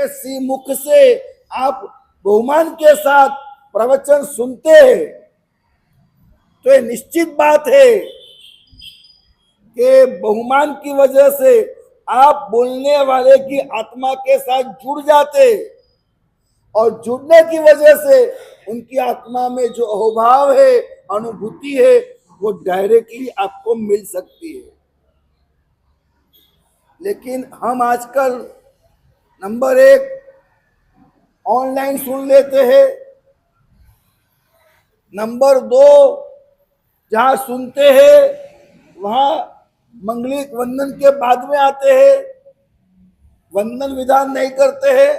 आपके सी मुख से आप बहुमान के साथ प्रवचन सुनते हैं तो ये निश्चित बात है कि बहुमान की वजह से आप बोलने वाले की आत्मा के साथ जुड़ जाते और जुड़ने की वजह से उनकी आत्मा में जो अहोभाव है, अनुभूति है, वो डायरेक्टली आपको मिल सकती है। लेकिन हम आजकल नंबर 1 ऑनलाइन सुन लेते हैं, नंबर 2 जहां सुनते हैं वहां मंगलिक वंदन के बाद में आते हैं, वंदन विधान नहीं करते हैं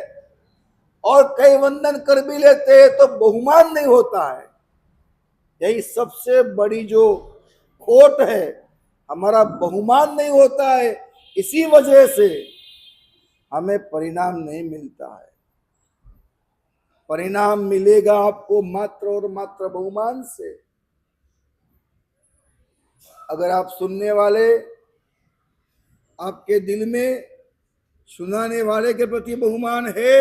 और कई वंदन कर भी लेते हैं तो बहुमान नहीं होता है। यही सबसे बड़ी जो खोट है, हमारा बहुमान नहीं होता है, इसी वजह से हमें परिणाम नहीं मिलता है। परिणाम मिलेगा आपको मात्र और मात्र बहुमान से। अगर आप सुनने वाले, आपके दिल में सुनाने वाले के प्रति बहुमान है,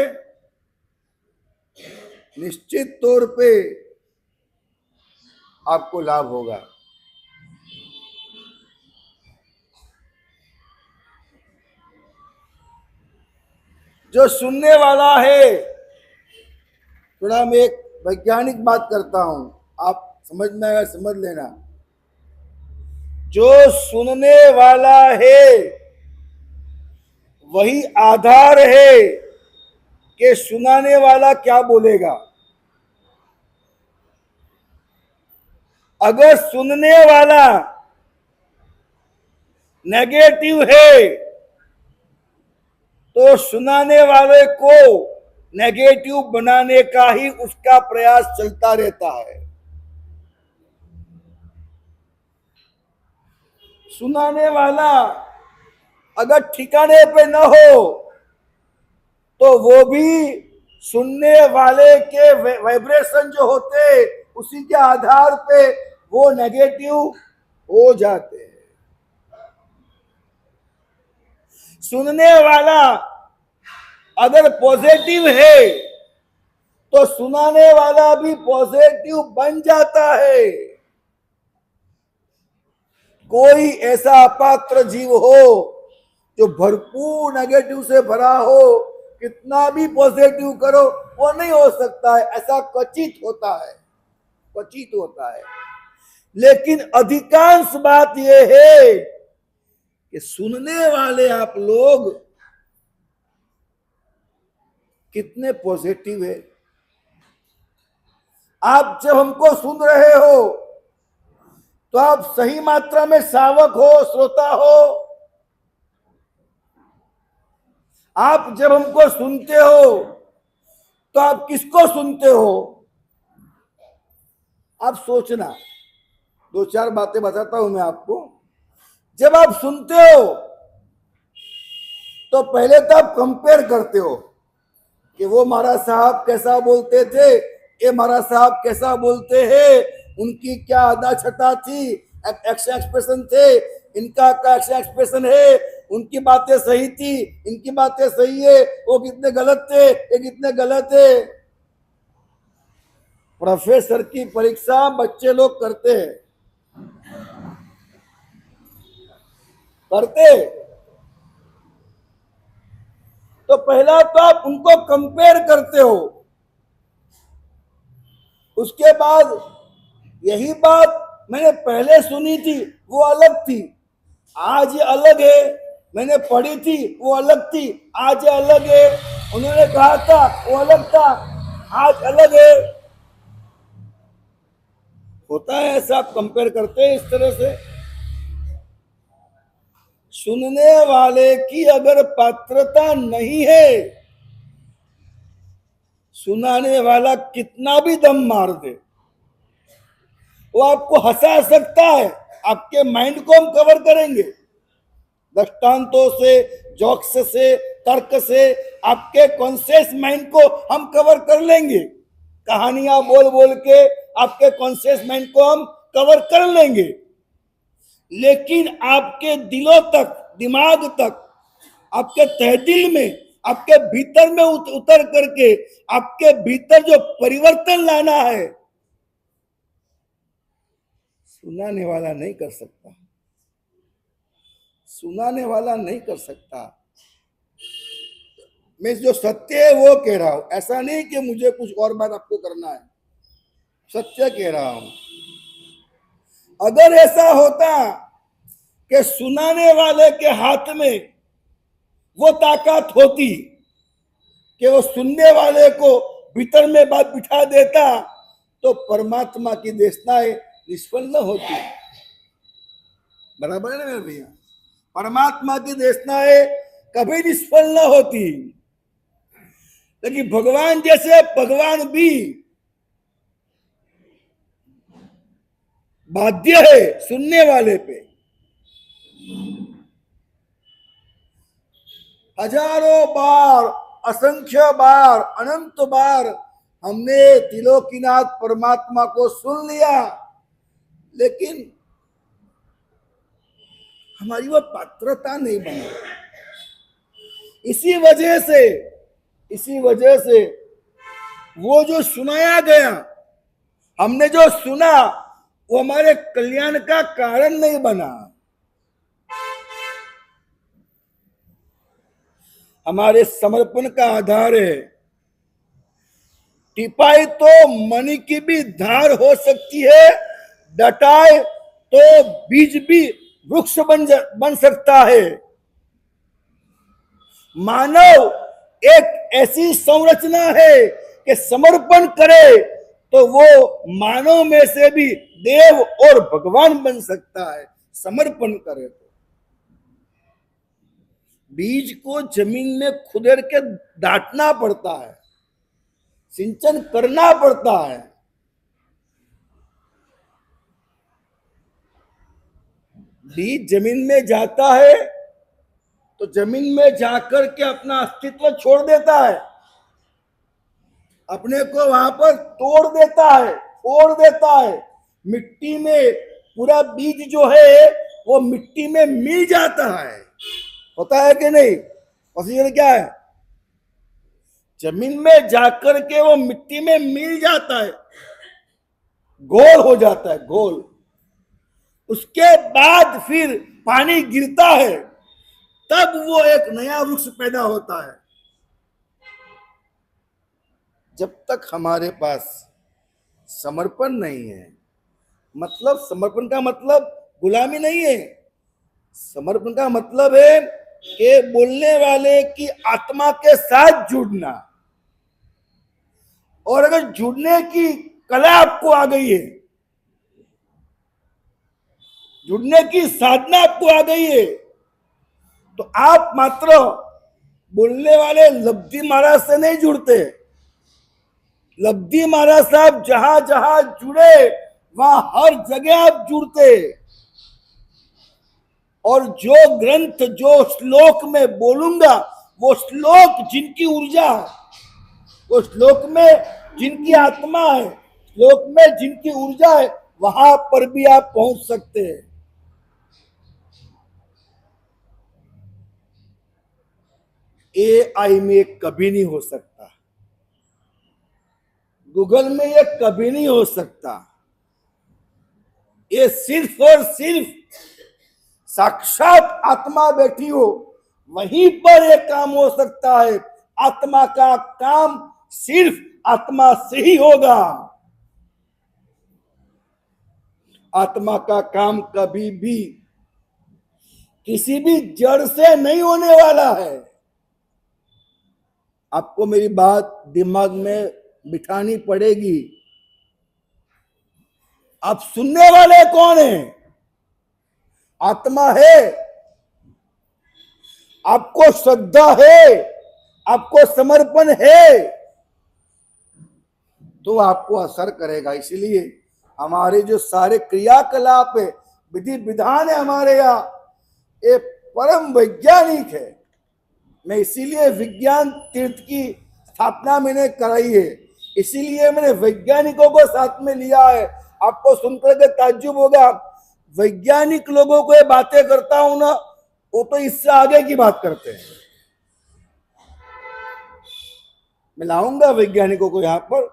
निश्चित तौर पे आपको लाभ होगा। जो सुनने वाला है, थोड़ा मैं एक वैज्ञानिक बात करता हूं, आप समझ में आएगा, समझ लेना। जो सुनने वाला है वही आधार है कि सुनाने वाला क्या बोलेगा। अगर सुनने वाला नेगेटिव है तो सुनाने वाले को नेगेटिव बनाने का ही उसका प्रयास चलता रहता है। सुनाने वाला अगर ठिकाने पे न हो तो वो भी सुनने वाले के वाइब्रेशन जो होते उसी के आधार पे वो नेगेटिव हो जाते हैं। सुनने वाला अगर पॉजिटिव है तो सुनाने वाला भी पॉजिटिव बन जाता है। कोई ऐसा अपात्र जीव हो जो भरपूर नेगेटिव से भरा हो, कितना भी पॉजिटिव करो वो नहीं हो सकता है, ऐसा क्वचित होता है, क्वचित होता है। लेकिन अधिकांश बात यह है कि सुनने वाले आप लोग कितने पॉजिटिव है। आप जब हमको सुन रहे हो तो आप सही मात्रा में श्रावक हो, श्रोता हो। आप जब हमको सुनते हो तो आप किसको सुनते हो? आप सोचना, 2-4 बातें बताता हूं मैं आपको। जब आप सुनते हो तो पहले तो आप कंपेयर करते हो कि वो महाराज साहब कैसा बोलते थे, ये महाराज साहब कैसा बोलते हैं, उनकी क्या अदा छटा थी, एक्सप्रेशन थे, इनका क्या एक्सप्रेशन है, उनकी बातें सही थी, इनकी बातें सही है, वो कितने गलत थे, ये कितने गलत है। प्रोफेसर की परीक्षा बच्चे लोग करते हैं, करते। तो पहला तो आप उनको कंपेयर करते हो, उसके बाद यही बात मैंने पहले सुनी थी वो अलग थी, आज ये अलग है, मैंने पढ़ी थी वो अलग थी, आज ये अलग है, उन्होंने कहा था वो अलग था, आज अलग है। होता है ऐसा, आप कंपेयर करते हैं इस तरह से। सुनने वाले की अगर पात्रता नहीं है, सुनाने वाला कितना भी दम मार दे वो आपको हंसा सकता है। आपके माइंड को हम कवर करेंगे दृष्टांतों से, जोक्स से, तर्क से, आपके कॉन्शियस माइंड को हम कवर कर लेंगे। कहानियां बोल बोल के आपके कॉन्शियस माइंड को हम कवर कर लेंगे। लेकिन आपके दिलों तक, दिमाग तक, आपके तहदिल में, आपके भीतर में उतर करके आपके भीतर जो परिवर्तन लाना है, सुनाने वाला नहीं कर सकता, सुनाने वाला नहीं कर सकता। मैं जो सत्य है वो कह रहा हूं, ऐसा नहीं कि मुझे कुछ और बात आपको करना है, सत्य कह रहा हूं। अगर ऐसा होता कि सुनाने वाले के हाथ में वो ताकत होती कि वो सुनने वाले को भीतर में बात बिठा देता, तो परमात्मा की देशनाएं निष्फल न होती। बराबर है ना मेरे भैया? परमात्मा की देशनाएं कभी निष्फल न होती। लेकिन भगवान जैसे भगवान भी बाध्य है सुनने वाले पे। हजारों बार, असंख्य बार, अनंत बार हमने त्रिलोकीनाथ परमात्मा को सुन लिया, लेकिन हमारी वो पात्रता नहीं बनी। इसी वजह से वो जो सुनाया गया, हमने जो सुना, वो हमारे कल्याण का कारण नहीं बना। हमारे समर्पण का आधार है। टिपाई तो मणि की भी धार हो सकती है, डटाए तो बीज भी वृक्ष बन सकता है। मानव एक ऐसी संरचना है कि समर्पण करे तो वो मानव में से भी देव और भगवान बन सकता है, समर्पण करे तो। बीज को जमीन में खुदेड़ के दाटना पड़ता है, सिंचन करना पड़ता है। बीज जमीन में जाता है तो जमीन में जाकर के अपना अस्तित्व छोड़ देता है, अपने को वहां पर तोड़ देता है, फोड़ देता है। मिट्टी में पूरा बीज जो है वो मिट्टी में मिल जाता है, होता है कि नहीं? प्रोसीजर क्या है? जमीन में जाकर के वो मिट्टी में मिल जाता है, घोल हो जाता है, घोल। उसके बाद फिर पानी गिरता है, तब वो एक नया वृक्ष पैदा होता है। जब तक हमारे पास समर्पण नहीं है, मतलब समर्पण का मतलब गुलामी नहीं है। समर्पण का मतलब है कि बोलने वाले की आत्मा के साथ जुड़ना। और अगर जुड़ने की कला आपको आ गई है, जुड़ने की साधना आपको आ गई है, तो आप मात्र बोलने वाले लब्धि महाराज से नहीं जुड़ते। लब्धि महाराज साहब जहां जहां जुड़े वहां हर जगह आप जुड़ते। और जो ग्रंथ, जो श्लोक में बोलूंगा, वो श्लोक जिनकी ऊर्जा है, वो श्लोक में जिनकी आत्मा है, श्लोक में जिनकी ऊर्जा है, वहां पर भी आप पहुंच सकते हैं। AI में कभी नहीं हो सकता, गूगल में ये कभी नहीं हो सकता। ये सिर्फ और सिर्फ साक्षात आत्मा बैठी हो, वहीं पर ये काम हो सकता है। आत्मा का काम सिर्फ आत्मा से ही होगा। आत्मा का काम कभी भी किसी भी जड़ से नहीं होने वाला है। आपको मेरी बात दिमाग में बिठानी पड़ेगी। आप सुनने वाले कौन हैं? आत्मा है। आपको श्रद्धा है, आपको समर्पण है, तो आपको असर करेगा। इसलिए हमारे जो सारे क्रियाकलाप है, विधि विधान है हमारे यहाँ, ये परम वैज्ञानिक है। मैं इसीलिए विज्ञान तीर्थ की स्थापना मैंने कराई है, इसीलिए मैंने वैज्ञानिकों को साथ में लिया है। आपको सुनकर के ताज्जुब होगा, वैज्ञानिक लोगों को ये बातें करता हूं ना, वो तो इससे आगे की बात करते हैं। मैं लाऊंगा वैज्ञानिकों को यहाँ पर,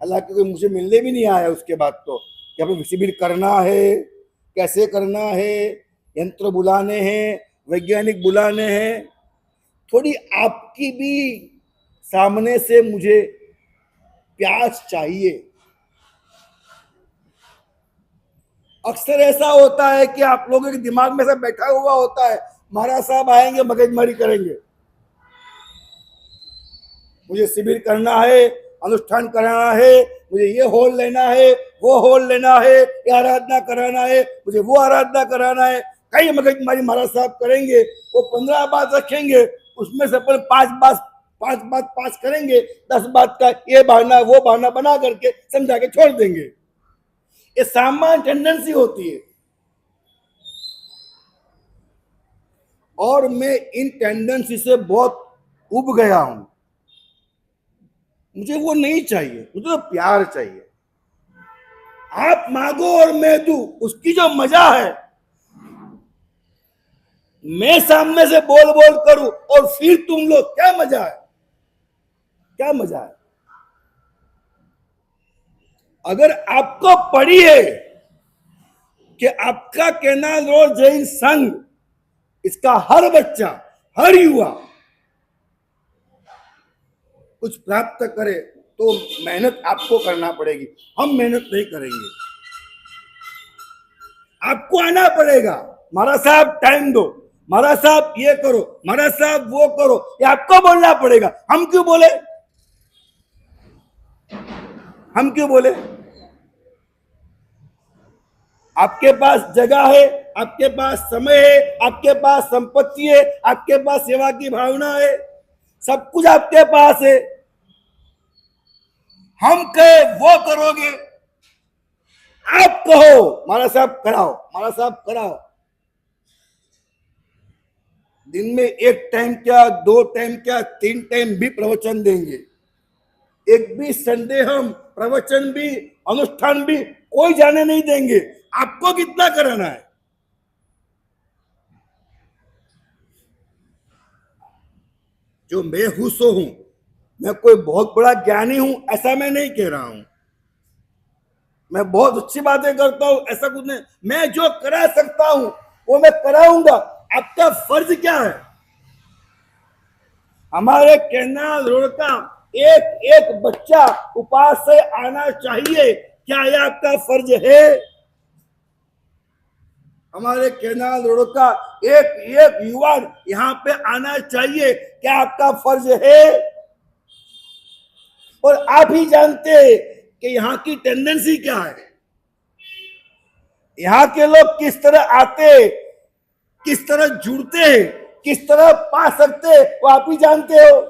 हालांकि कोई मुझे मिलने भी नहीं आया उसके बाद, तो कि हमें शिविर करना है, कैसे करना है, यंत्र बुलाने हैं, वैज्ञानिक बुलाने हैं। थोड़ी आपकी भी सामने से मुझे प्यास चाहिए। अक्सर ऐसा होता है कि आप लोगों के दिमाग में से बैठा हुआ होता है, महाराज साहब आएंगे मगजमारी करेंगे, मुझे शिविर करना है, अनुष्ठान कराना है, मुझे ये हॉल लेना है, वो हॉल लेना है, ये आराधना कराना है, मुझे वो आराधना कराना है। कई मगजमारी महाराज साहब करेंगे, वो 15 बात रखेंगे, उसमें से पर 5 बात पास करेंगे, 10 बात का ये बहाना वो बहाना बना करके समझा के छोड़ देंगे। ये सामान्य टेंडेंसी होती है, और मैं इन टेंडेंसी से बहुत उब गया हूं। मुझे वो नहीं चाहिए, मुझे तो प्यार चाहिए। आप मांगो और मैं दूं, उसकी जो मजा है, मैं सामने से बोल बोल करूं और फिर तुम लोग, क्या मजा है, क्या मजा है। अगर आपको पड़ी है कि आपका कैनाल रोड जैन संघ, इसका हर बच्चा, हर युवा कुछ प्राप्त करे, तो मेहनत आपको करना पड़ेगी, हम मेहनत नहीं करेंगे। आपको आना पड़ेगा, महाराज साहब टाइम दो, महाराज साहब ये करो, महाराज साहब वो करो, ये आपको बोलना पड़ेगा। हम क्यों बोले, हम क्यों बोले? आपके पास जगह है, आपके पास समय है, आपके पास संपत्ति है, आपके पास सेवा की भावना है, सब कुछ आपके पास है। हम कहे वो करोगे, आप कहो महाराज साहब कराओ, महाराज साहब कराओ। दिन में 1 टाइम क्या, 2 टाइम क्या, 3 टाइम भी प्रवचन देंगे। एक भी संडे हम प्रवचन भी, अनुष्ठान भी कोई जाने नहीं देंगे। आपको कितना कराना है? जो मैं हूं सो हूं, मैं कोई बहुत बड़ा ज्ञानी हूं ऐसा मैं नहीं कह रहा हूं, मैं बहुत अच्छी बातें करता हूं ऐसा कुछ नहीं। मैं जो करा सकता हूं वो मैं कराऊंगा। आपका फर्ज क्या है? हमारे कैनाल रोड का एक एक बच्चा उपास से आना चाहिए, क्या यह आपका फर्ज है? हमारे कैनाल रोड का एक एक युवा यहाँ पे आना चाहिए, क्या आपका फर्ज है? और आप ही जानते हैं कि यहाँ की टेंडेंसी क्या है, यहाँ के लोग किस तरह आते, किस तरह जुड़ते हैं, किस तरह पा सकते, वो आप ही जानते हो।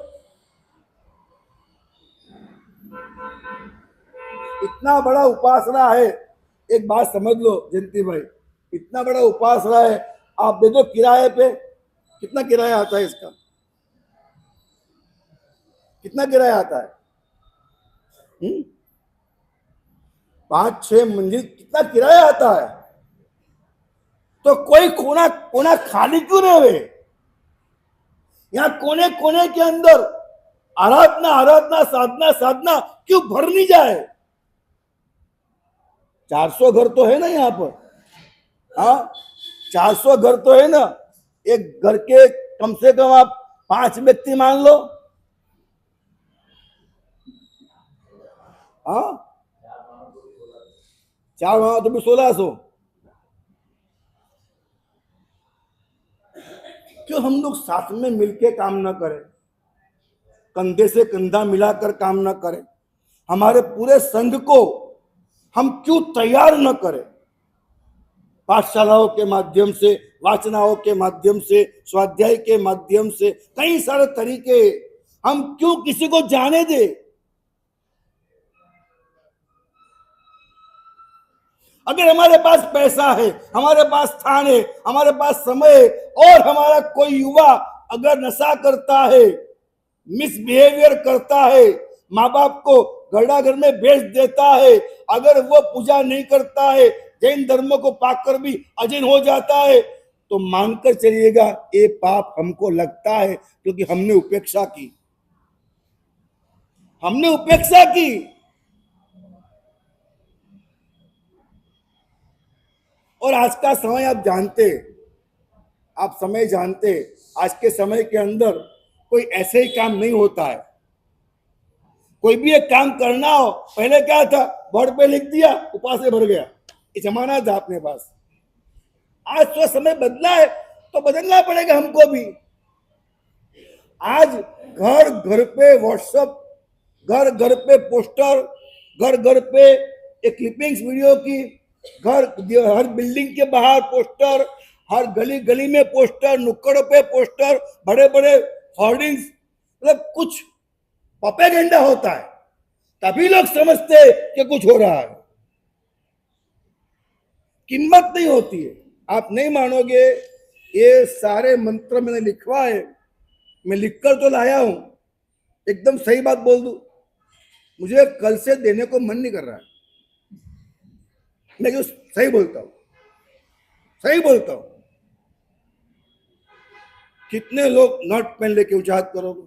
इतना बड़ा उपासना है, एक बात समझ लो जयंती भाई, इतना बड़ा उपासना है, आप दे दो किराए पे, कितना किराया आता है इसका? कितना किराया आता है? 5-6 मंजिल कितना किराया आता है? तो कोई कोना कोना खाली क्यों रहे? यहाँ कोने कोने के अंदर आराधना आराधना साधना साधना क्यों भर नहीं जाए? 400 घर तो है ना यहाँ पर, हाँ 400 घर तो है ना। एक घर के कम से कम आप 5 व्यक्ति मान लो, हाँ 4 मानो तो भी 1600। क्यों हम लोग साथ में मिलके काम ना करें, कंधे से कंधा मिलाकर काम ना करें? हमारे पूरे संघ को हम क्यों तैयार न करें? पाठशालाओं के माध्यम से, वाचनाओं के माध्यम से, स्वाध्याय के माध्यम से, कई सारे तरीके, हम क्यों किसी को जाने दे? अगर हमारे पास पैसा है, हमारे पास स्थान है, हमारे पास समय है, और हमारा कोई युवा अगर नशा करता है, मिसबिहेवियर करता है, माँ बाप को घड़ा घर में भेज देता है, अगर वो पूजा नहीं करता है, जैन धर्म को पाकर भी अजैन हो जाता है, तो मानकर चलिएगा ये पाप हमको लगता है, क्योंकि हमने उपेक्षा की। हमने उपेक्षा की। और आज का समय आप जानते, आप समय जानते, आज के समय के अंदर कोई ऐसे ही काम नहीं होता है। कोई भी एक काम करना हो, पहले क्या था, बोर्ड पे लिख दिया, ऊपर से भर गया, ये जमाना था अपने पास। आज तो समय बदला है, तो बदलना पड़ेगा हमको भी। आज घर घर पे व्हाट्सएप, घर घर पे पोस्टर, घर घर पे एक क्लिपिंग्स वीडियो की, घर हर बिल्डिंग के बाहर पोस्टर, हर गली गली में पोस्टर, नुक्कड़ पे पोस्टर, बड़े बड़े होर्डिंग्स, मतलब कुछ प्रोपेगेंडा होता है, तभी लोग समझते कि कुछ हो रहा है। कीमत नहीं होती है। आप नहीं मानोगे, ये सारे मंत्र मैंने लिखवाए, मैं लिखकर तो लाया हूं। एकदम सही बात बोल दूं, मुझे कल से देने को मन नहीं कर रहा है। मैं जो सही बोलता हूं, सही बोलता हूं। कितने लोग नोट पेन लेके उजात करोगे?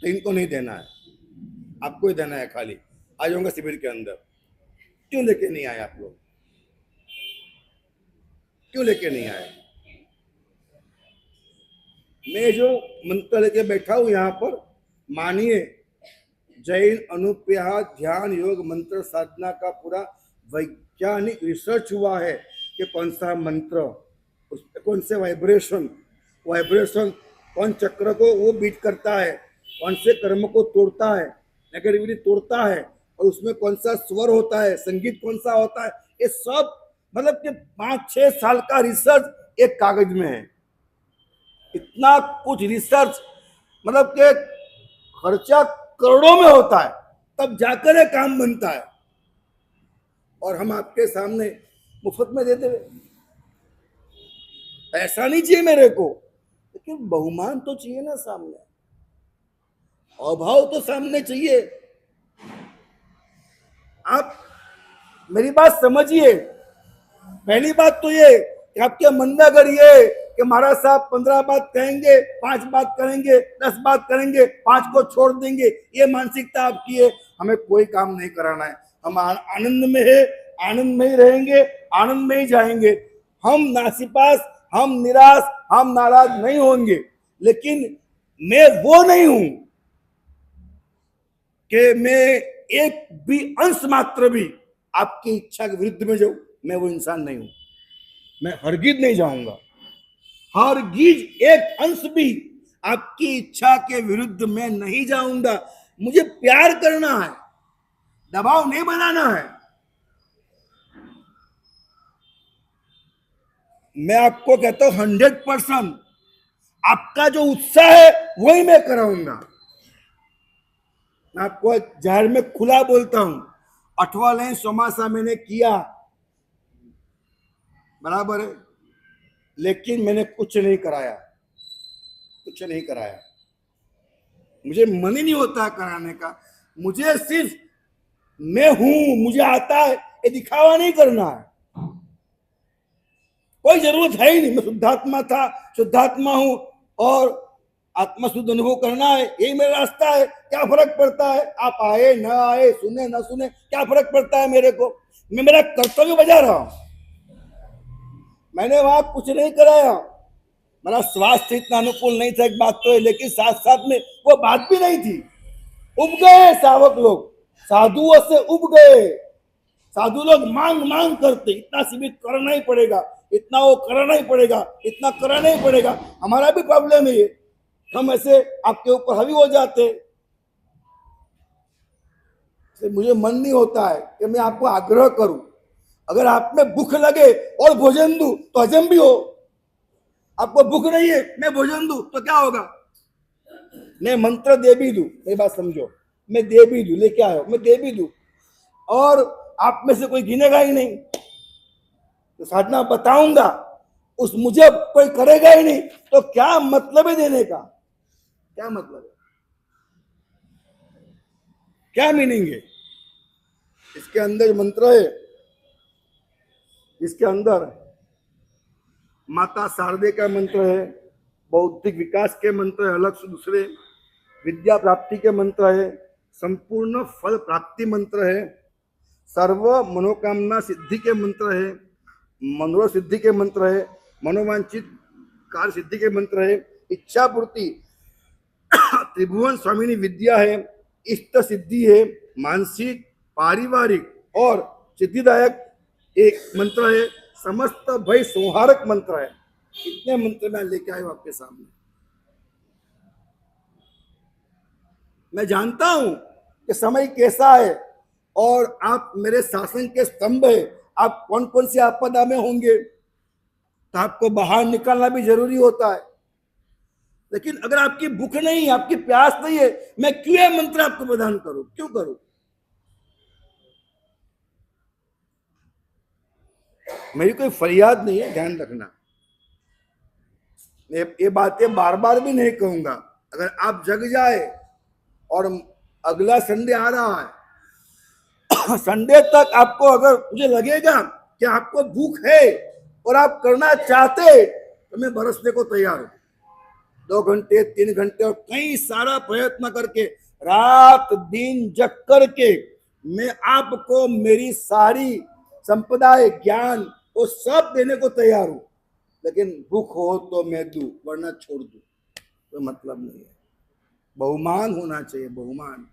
तो इनको नहीं देना है, आपको ही देना है। खाली आ जाऊंगा शिविर के अंदर। क्यों लेके नहीं आए आप लोग? क्यों लेके नहीं आए? मैं जो मंत्र लेके बैठा हूं यहां पर, मानिए जैन अनुप्रिया ध्यान योग मंत्र साधना का पूरा वैज्ञानिक रिसर्च हुआ है कि कौन सा मंत्र, उस कौन से वाइब्रेशन कौन चक्र को वो बीट करता है, कौन से कर्म को तोड़ता है, नेगेटिविटी तोड़ता है, और उसमें कौन सा स्वर होता है, संगीत कौन सा होता है, ये सब मतलब कि 5-6 साल का रिसर्च एक कागज में है। इतना कुछ रिसर्च, मतलब कि खर्चा करोड़ों में होता है, तब जाकर ये काम बनता है। और हम आपके सामने मुफ्त में देते हुए, पैसा नहीं चाहिए मेरे को, लेकिन बहुमान तो चाहिए ना सामने, अभाव तो सामने चाहिए। आप मेरी बात समझिए। पहली बात तो ये कि आपके मन में अगर ये कि महाराज साहब 15 बात कहेंगे, 5 बात करेंगे, 10 बात करेंगे, 5 को छोड़ देंगे, ये मानसिकता आपकी है, हमें कोई काम नहीं कराना है। हम आनंद में है, आनंद में ही रहेंगे, आनंद में ही जाएंगे। हम नासिपास, हम निराश, हम नाराज नहीं होंगे। लेकिन मैं वो नहीं हूं कि मैं एक भी अंश मात्र भी आपकी इच्छा के विरुद्ध में जाऊं। मैं वो इंसान नहीं हूं। मैं हरगिज नहीं जाऊंगा, हरगिज एक अंश भी आपकी इच्छा के विरुद्ध में नहीं जाऊंगा। मुझे प्यार करना है, दबाव नहीं बनाना है। मैं आपको कहता हूं 100% आपका जो उत्साह है वही मैं कराऊंगा। मैं आपको जाहिर में खुला बोलता हूं, 8वां लाइन सोमासा मैंने किया, बराबर है, लेकिन मैंने कुछ नहीं कराया, कुछ नहीं कराया। मुझे मन ही नहीं होता कराने का। मुझे सिर्फ मैं हूं, मुझे आता है, ये दिखावा नहीं करना है। कोई जरूरत है ही नहीं। मैं शुद्धात्मा था, शुद्धात्मा हूं, और आत्मा शुद्ध अनुभव करना है, यही मेरा रास्ता है। क्या फर्क पड़ता है आप आए ना आए, सुने ना सुने, क्या फर्क पड़ता है मेरे को? मैं मेरा कर्तव्य बजा रहा हूं। मैंने वहां कुछ नहीं कराया। मेरा स्वास्थ्य इतना अनुकूल नहीं था, एक बात तो है, लेकिन साथ साथ में वो बात भी नहीं थी। उब गए सावक लोग, साधुओं से उब गए। साधु लोग मांग मांग करते, इतना सीमित करना ही पड़ेगा, इतना वो करना ही पड़ेगा, इतना करना ही पड़ेगा। हमारा भी प्रॉब्लम है ये, हम ऐसे आपके ऊपर हावी हो जाते। मुझे मन नहीं होता है कि मैं आपको आग्रह करूं। अगर आप में भूख लगे और भोजन दूं तो हजम भी हो। आपको भूख नहीं है, मैं भोजन दूं तो क्या होगा? मैं मंत्र दे भी दूं, मेरी बात समझो, मैं दे भी दूं, लेके आयो, मैं दे भी दूं, और आप में से कोई गिनेगा ही नहीं, तो साधना बताऊंगा, उस मुझे कोई करेगा ही नहीं, तो क्या मतलब है देने का? क्या मतलब है? क्या मीनिंग है? इसके अंदर मंत्र है, इसके अंदर माता शारदे का मंत्र है, बौद्धिक विकास के मंत्र है अलग से दूसरे, विद्या प्राप्ति के मंत्र है, संपूर्ण फल प्राप्ति मंत्र है, सर्व मनोकामना सिद्धि के मंत्र है, मनोरथ सिद्धि के मंत्र है, मनोवांछित कार्य सिद्धि के मंत्र है, इच्छा पूर्ति त्रिभुवन स्वामिनी विद्या है, इष्ट सिद्धि है, मानसिक पारिवारिक और सिद्धिदायक एक मंत्र है, समस्त भय संहारक मंत्र है। इतने मंत्र मैं लेके आया हूं आपके सामने। मैं जानता हूं कि समय कैसा है और आप मेरे शासन के स्तंभ है, आप कौन कौन सी आपदा में होंगे, तो आपको बाहर निकालना भी जरूरी होता है। लेकिन अगर आपकी भूख नहीं, आपकी प्यास नहीं है, मैं क्यों यह मंत्र आपको प्रदान करूं, क्यों करूं? मेरी कोई फरियाद नहीं है, ध्यान रखना। मैं ये बातें बार बार भी नहीं कहूंगा। अगर आप जग जाए और अगला संडे आ रहा है, संडे तक आपको अगर मुझे लगेगा कि आपको भूख है और आप करना चाहते, तो मैं बरसने को तैयार हूं। 2 घंटे 3 घंटे और कई सारा प्रयत्न करके, रात दिन जग करके मैं आपको मेरी सारी संपदाएं, ज्ञान वो सब देने को तैयार हूं। लेकिन भूख हो तो मैं दूं, वरना छोड़ दूं, कोई मतलब नहीं है। बहुमान होना चाहिए, बहुमान।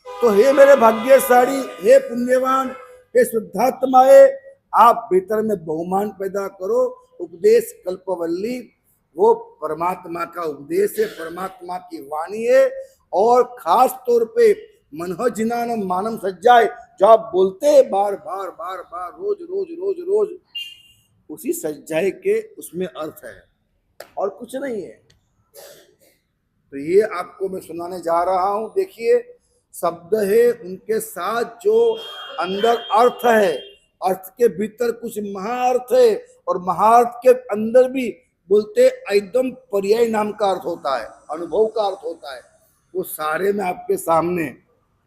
तो हे मेरे भाग्यशाली, हे पुण्यवान, हे शुद्धात्माए, आप भीतर में बहुमान पैदा करो। उपदेश कल्पवल्ली वो परमात्मा का उपदेश है, परमात्मा की वाणी है। और खास तौर पे मनह जिनान मानम सज्जाए, जो आप बोलते हैं बार बार बार बार, रोज रोज रोज रोज, उसी सज्जाए के उसमें अर्थ है और कुछ नहीं है। तो ये आपको मैं सुनाने जा रहा हूं। देखिए, शब्द है, उनके साथ जो अंदर अर्थ है, अर्थ के भीतर कुछ महाअर्थ है, और महाअर्थ के अंदर भी बोलते एकदम पर्याय नाम का अर्थ होता है, अनुभव का अर्थ होता है। वो सारे मैं आपके सामने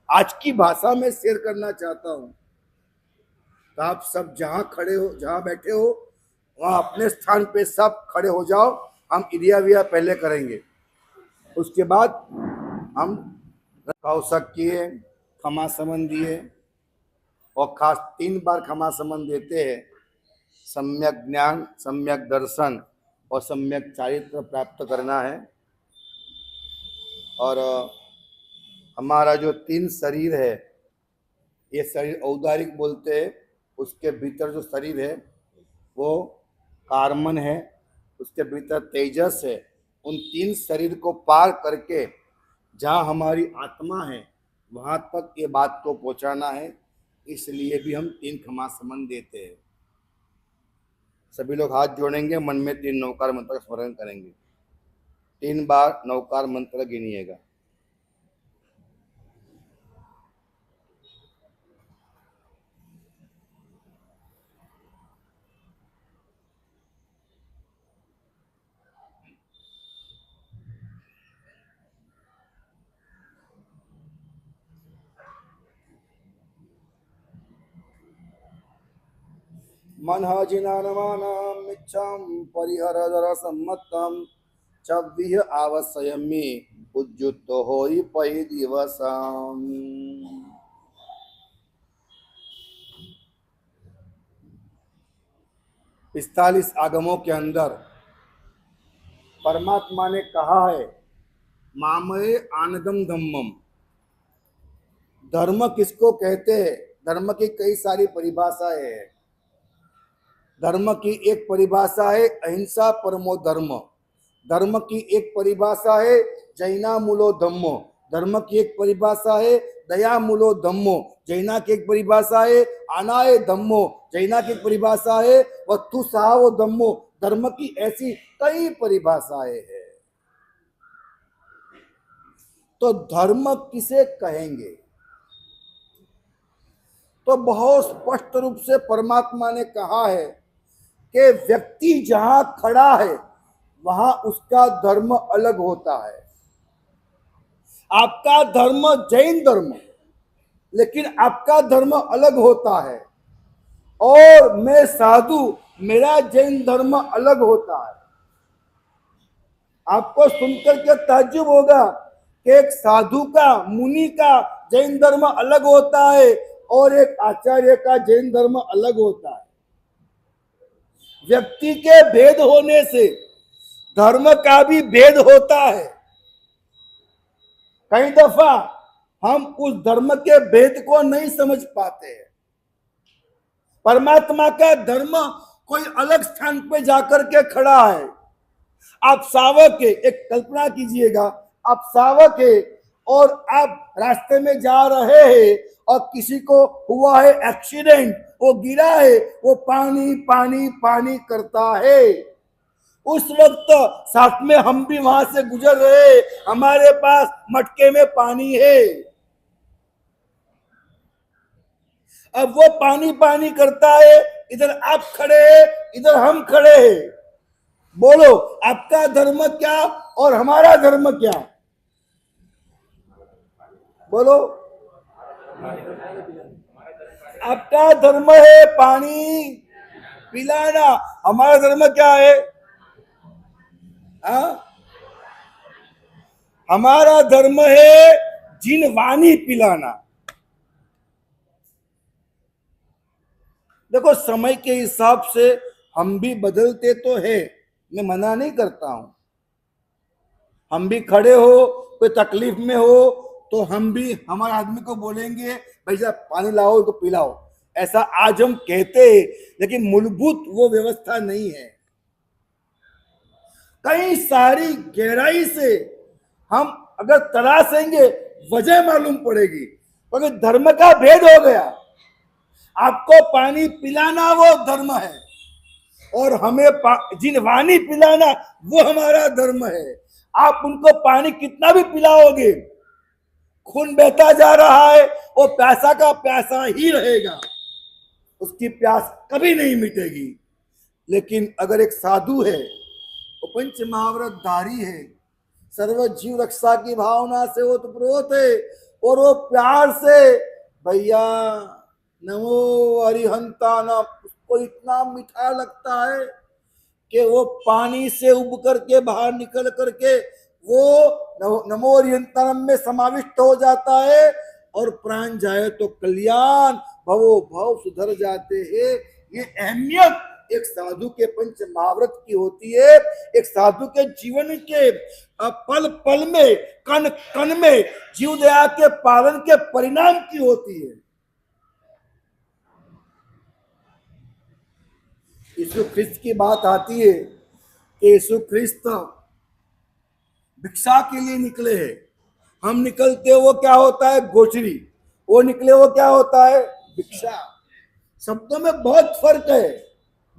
आज की भाषा में शेयर करना चाहता हूं। तो आप सब जहां खड़े हो, जहां बैठे हो, वहां अपने स्थान पे सब खड़े हो जाओ। हम इरिया विया पहले करेंगे, उसके बाद हम कौशक किए, क्षमा समन दिए, और खास 3 बार क्षमा समन देते हैं। सम्यक ज्ञान, सम्यक दर्शन और सम्यक चारित्र प्राप्त करना है। और हमारा जो 3 शरीर है, ये शरीर औदारिक बोलते हैं, उसके भीतर जो शरीर है वो कार्मन है, उसके भीतर तेजस है। उन 3 शरीर को पार करके जहाँ हमारी आत्मा है, वहाँ तक ये बात को पहुँचाना है। इसलिए भी हम 3 क्षमा समन देते हैं। सभी लोग हाथ जोड़ेंगे, मन में 3 नवकार मंत्र का स्मरण करेंगे। 3 बार नवकार मंत्र गिनिएगा। मनः जिनानमानाम् इच्छां परिहरदर सम्मतम् चव्विह आवश्यमी उज्जुतो होई पहि दिवसम्। 45 आगमों के अंदर परमात्मा ने कहा है, मामये आनंदम धम्मम। धर्म किसको कहते हैं? धर्म की कई सारी परिभाषाएं हैं। धर्म की एक परिभाषा है अहिंसा परमो धर्म। धर्म की एक परिभाषा है जैना मूलो धम्मो। धर्म की एक परिभाषा है दया मूलो धम्मो। जैना की एक परिभाषा है अनाय धम्मो। जैना की एक परिभाषा है वत्थु सहावो धम्मो। धर्म की ऐसी कई परिभाषाएं हैं। तो धर्म किसे कहेंगे? तो बहुत स्पष्ट रूप से परमात्मा ने कहा है कि व्यक्ति जहां खड़ा है वहां उसका धर्म अलग होता है। आपका धर्म जैन धर्म, लेकिन आपका धर्म अलग होता है। और मैं साधु, मेरा जैन धर्म अलग होता है। आपको सुनकर के ताज्जुब होगा कि एक साधु का, मुनि का जैन धर्म अलग होता है और एक आचार्य का जैन धर्म अलग होता है। व्यक्ति के भेद होने से धर्म का भी भेद होता है। कई दफा हम उस धर्म के भेद को नहीं समझ पाते हैं। परमात्मा का धर्म कोई अलग स्थान पे जाकर के खड़ा है। आप सावक है, एक कल्पना कीजिएगा, आप सावक है और आप रास्ते में जा रहे हैं और किसी को हुआ है एक्सीडेंट, वो गिरा है, वो पानी पानी पानी करता है। उस वक्त साथ में हम भी वहां से गुजर रहे, हमारे पास मटके में पानी है। अब वो पानी पानी करता है, इधर आप खड़े हैं, इधर हम खड़े हैं। बोलो आपका धर्म क्या और हमारा धर्म क्या? बोलो। आपका धर्म है पानी पिलाना, हमारा धर्म क्या है? हमारा धर्म है जिनवानी पिलाना। देखो समय के हिसाब से हम भी बदलते तो है, मैं मना नहीं करता हूं। हम भी खड़े हो, कोई तकलीफ में हो तो हम भी हमारे आदमी को बोलेंगे भैया पानी लाओ तो पिलाओ, ऐसा आज हम कहते हैं, लेकिन मूलभूत वो व्यवस्था नहीं है। कई सारी गहराई से हम अगर तरासेंगे वजह मालूम पड़ेगी, क्योंकि धर्म का भेद हो गया। आपको पानी पिलाना वो धर्म है और हमें जिनवानी पिलाना वो हमारा धर्म है। आप उनको पानी कितना भी पिलाओगे, खून बहता जा रहा है, वो प्यासा का प्यासा ही रहेगा, उसकी प्यास कभी नहीं मिटेगी। लेकिन अगर एक साधु है, वो पंच महाव्रतधारी है, सर्व जीव रक्षा की भावना से ओतप्रोत है और वो प्यार से भैया नमो अरिहंता न, उसको इतना मीठा लगता है कि वो पानी से उब करके बाहर निकल करके वो नमो अरिहंतानम में समाविष्ट हो जाता है और प्राण जाए तो कल्याण, भवो भव सुधर जाते हैं। ये अहमियत एक साधु के पंच महाव्रत की होती है, एक साधु के जीवन के पल पल में, कण कण में जीव दया के पालन के परिणाम की होती है। यीशु ख्रिस्त की बात आती है कि यीशु ख्रिस्त भिक्षा के लिए निकले हैं। हम निकलते वो क्या होता है? गोचरी। वो निकले वो क्या होता है? भिक्षा। शब्दों में बहुत फर्क है,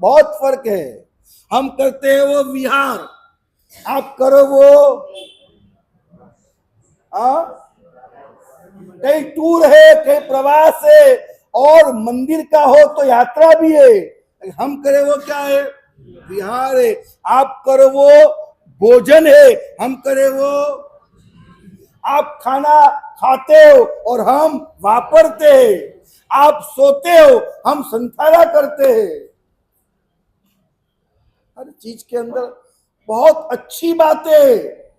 बहुत फर्क है। हम करते हैं वो विहार, आप करो वो कहीं टूर है, कहीं प्रवास है, और मंदिर का हो तो यात्रा भी है। हम करे वो क्या है? विहार है। आप करो वो भोजन है, हम करे वो, आप खाना खाते हो और हम वापरते हैं, आप सोते हो हम संथारा करते हैं। हर चीज के अंदर बहुत अच्छी बातें,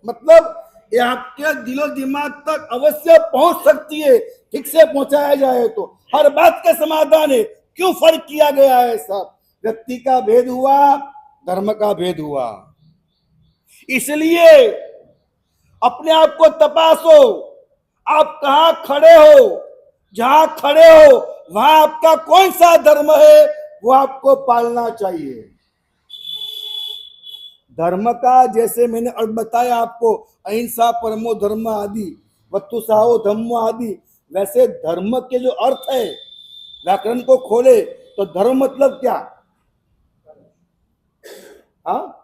मतलब ये आपके दिलो दिमाग तक अवश्य पहुंच सकती है, ठीक से पहुंचाया जाए तो हर बात का समाधान है। क्यों फर्क किया गया है? सब व्यक्ति का भेद हुआ, धर्म का भेद हुआ। इसलिए अपने आप को तपासो, आप कहां खड़े हो, जहां खड़े हो वहां आपका कौन सा धर्म है वो आपको पालना चाहिए। धर्म का जैसे मैंने अब बताया आपको, अहिंसा परमो धर्म आदि, वत्तु साहो धम्मो आदि, वैसे धर्म के जो अर्थ है, व्याकरण को खोले तो धर्म मतलब क्या? हाँ,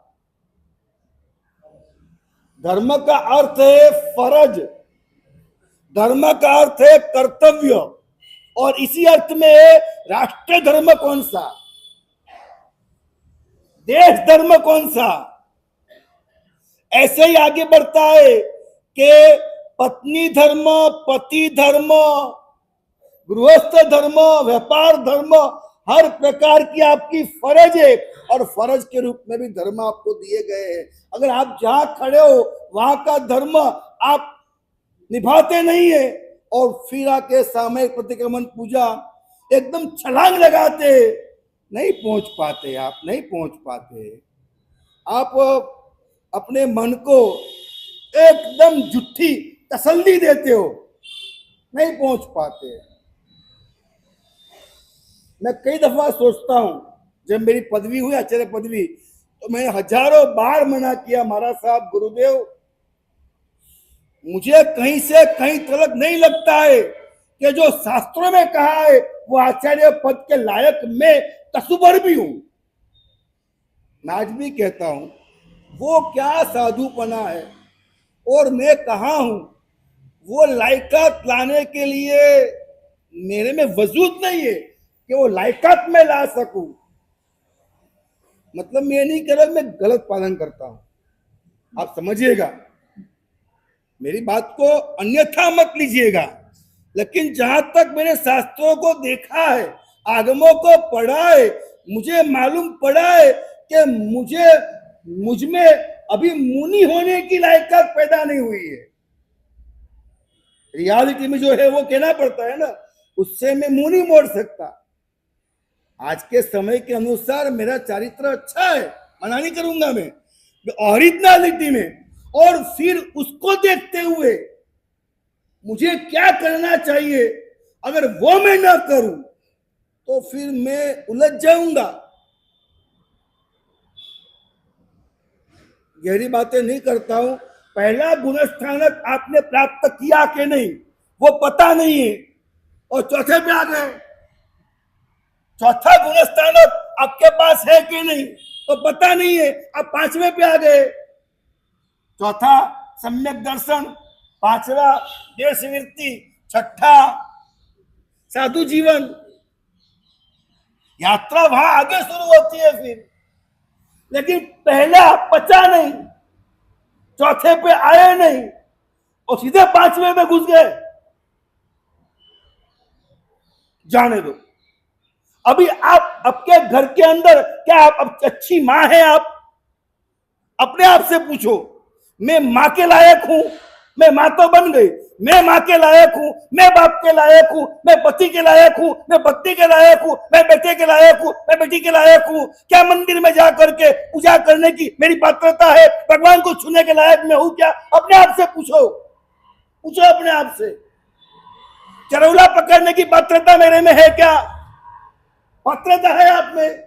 धर्म का अर्थ है फर्ज, धर्म का अर्थ है कर्तव्य, और इसी अर्थ में है राष्ट्र धर्म कौन सा, देश धर्म कौन सा। ऐसे ही आगे बढ़ता है कि पत्नी धर्म, पति धर्म, गृहस्थ धर्म, व्यापार धर्म, हर प्रकार की आपकी फर्ज है, और फर्ज के रूप में भी धर्म आपको दिए गए हैं। अगर आप जहां खड़े हो वहां का धर्म आप निभाते नहीं है, और फिर आके सामयिक प्रतिक्रमण पूजा एकदम छलांग लगाते, नहीं पहुंच पाते, आप नहीं पहुंच पाते। आप अपने मन को एकदम झूठी तसल्ली देते हो, नहीं पहुंच पाते। मैं कई दफा सोचता हूं, जब मेरी पदवी हुई आचार्य पदवी, तो मैंने हजारों बार मना किया, महाराज साहब, गुरुदेव, मुझे कहीं से कहीं तलक नहीं लगता है कि जो शास्त्रों में कहा है वो आचार्य पद के लायक मैं तसुबर भी हूं। मैं आज भी कहता हूं, वो क्या साधुपना है, और मैं कहा हूं, वो लायकात लाने के लिए मेरे में वजूद नहीं है कि वो लायकात में ला सकूं। मतलब मैं नहीं कह रहा मैं गलत पालन करता हूं, आप समझिएगा, मेरी बात को अन्यथा मत लीजिएगा। लेकिन जहां तक मैंने शास्त्रों को देखा है, आगमों को पढ़ा है, मुझे मालूम पड़ा है कि मुझ में अभी मुनि होने की लायकात पैदा नहीं हुई है। रियलिटी में जो है वो कहना पड़ता है ना, उससे मैं मुंह नहीं मोड़ सकता। आज के समय के अनुसार मेरा चरित्र अच्छा है, मना नहीं करूंगा मैं, ओरिजिनलिटी में। और फिर उसको देखते हुए मुझे क्या करना चाहिए, अगर वो मैं ना करूं तो फिर मैं उलझ जाऊंगा। गहरी बातें नहीं करता हूं। पहला गुणस्थानक आपने प्राप्त किया कि नहीं वो पता नहीं है, और चौथे पे आ गए। चौथा गुणस्थानक आपके पास है कि नहीं तो पता नहीं है, आप पांचवें पे आ गए। चौथा सम्यक दर्शन, पांचवा देश वृत्ति, छठा साधु जीवन। यात्रा वहां आगे शुरू होती है फिर, लेकिन पहला पचा नहीं, चौथे पे आए नहीं, और सीधे पांचवें में घुस गए। जाने दो। अभी आप आपके घर के अंदर क्या आप अच्छी मां है? आप अपने आप से पूछो, मैं मां के लायक हूं? मैं मां तो बन गई, मैं मां के लायक हूं, मैं बाप के लायक हूं, मैं पति के लायक हूं, मैं पत्नी के लायक हूं, मैं बेटे के लायक हूं, मैं बेटी के लायक हूं? क्या मंदिर में जा करके पूजा करने की मेरी पात्रता है? भगवान को छूने के लायक मैं हूं क्या? अपने आप से पूछो, पूछो अपने आप से। चरौला पकड़ने की पात्रता मेरे में है क्या? पात्रता है आप में?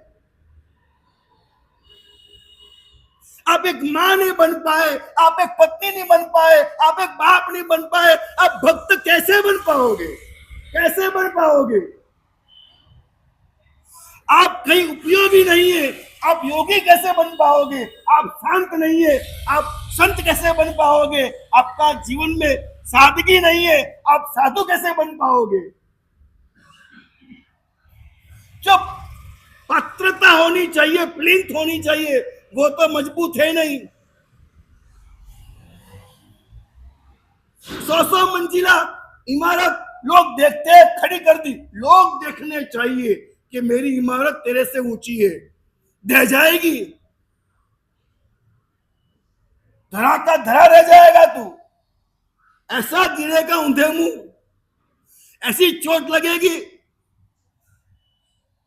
आप एक मां नहीं बन पाए, आप एक पत्नी नहीं बन पाए, आप एक बाप नहीं बन पाए, आप भक्त कैसे बन पाओगे? कैसे बन पाओगे? आप कहीं उपयोगी नहीं है, आप योगी कैसे बन पाओगे? आप शांत नहीं है, आप संत कैसे बन पाओगे? आपका जीवन में सादगी नहीं है, आप साधु कैसे बन पाओगे? जो पात्रता होनी चाहिए, प्लिंथ होनी चाहिए, वो तो मजबूत है नहीं। 100 मंजिला इमारत लोग देखते हैं, खड़ी कर दी। लोग देखने चाहिए कि मेरी इमारत तेरे से ऊंची है, दे जाएगी, धरा का धरा रह जाएगा तू। ऐसा गिरेगा ऊंधे मुंह, ऐसी चोट लगेगी।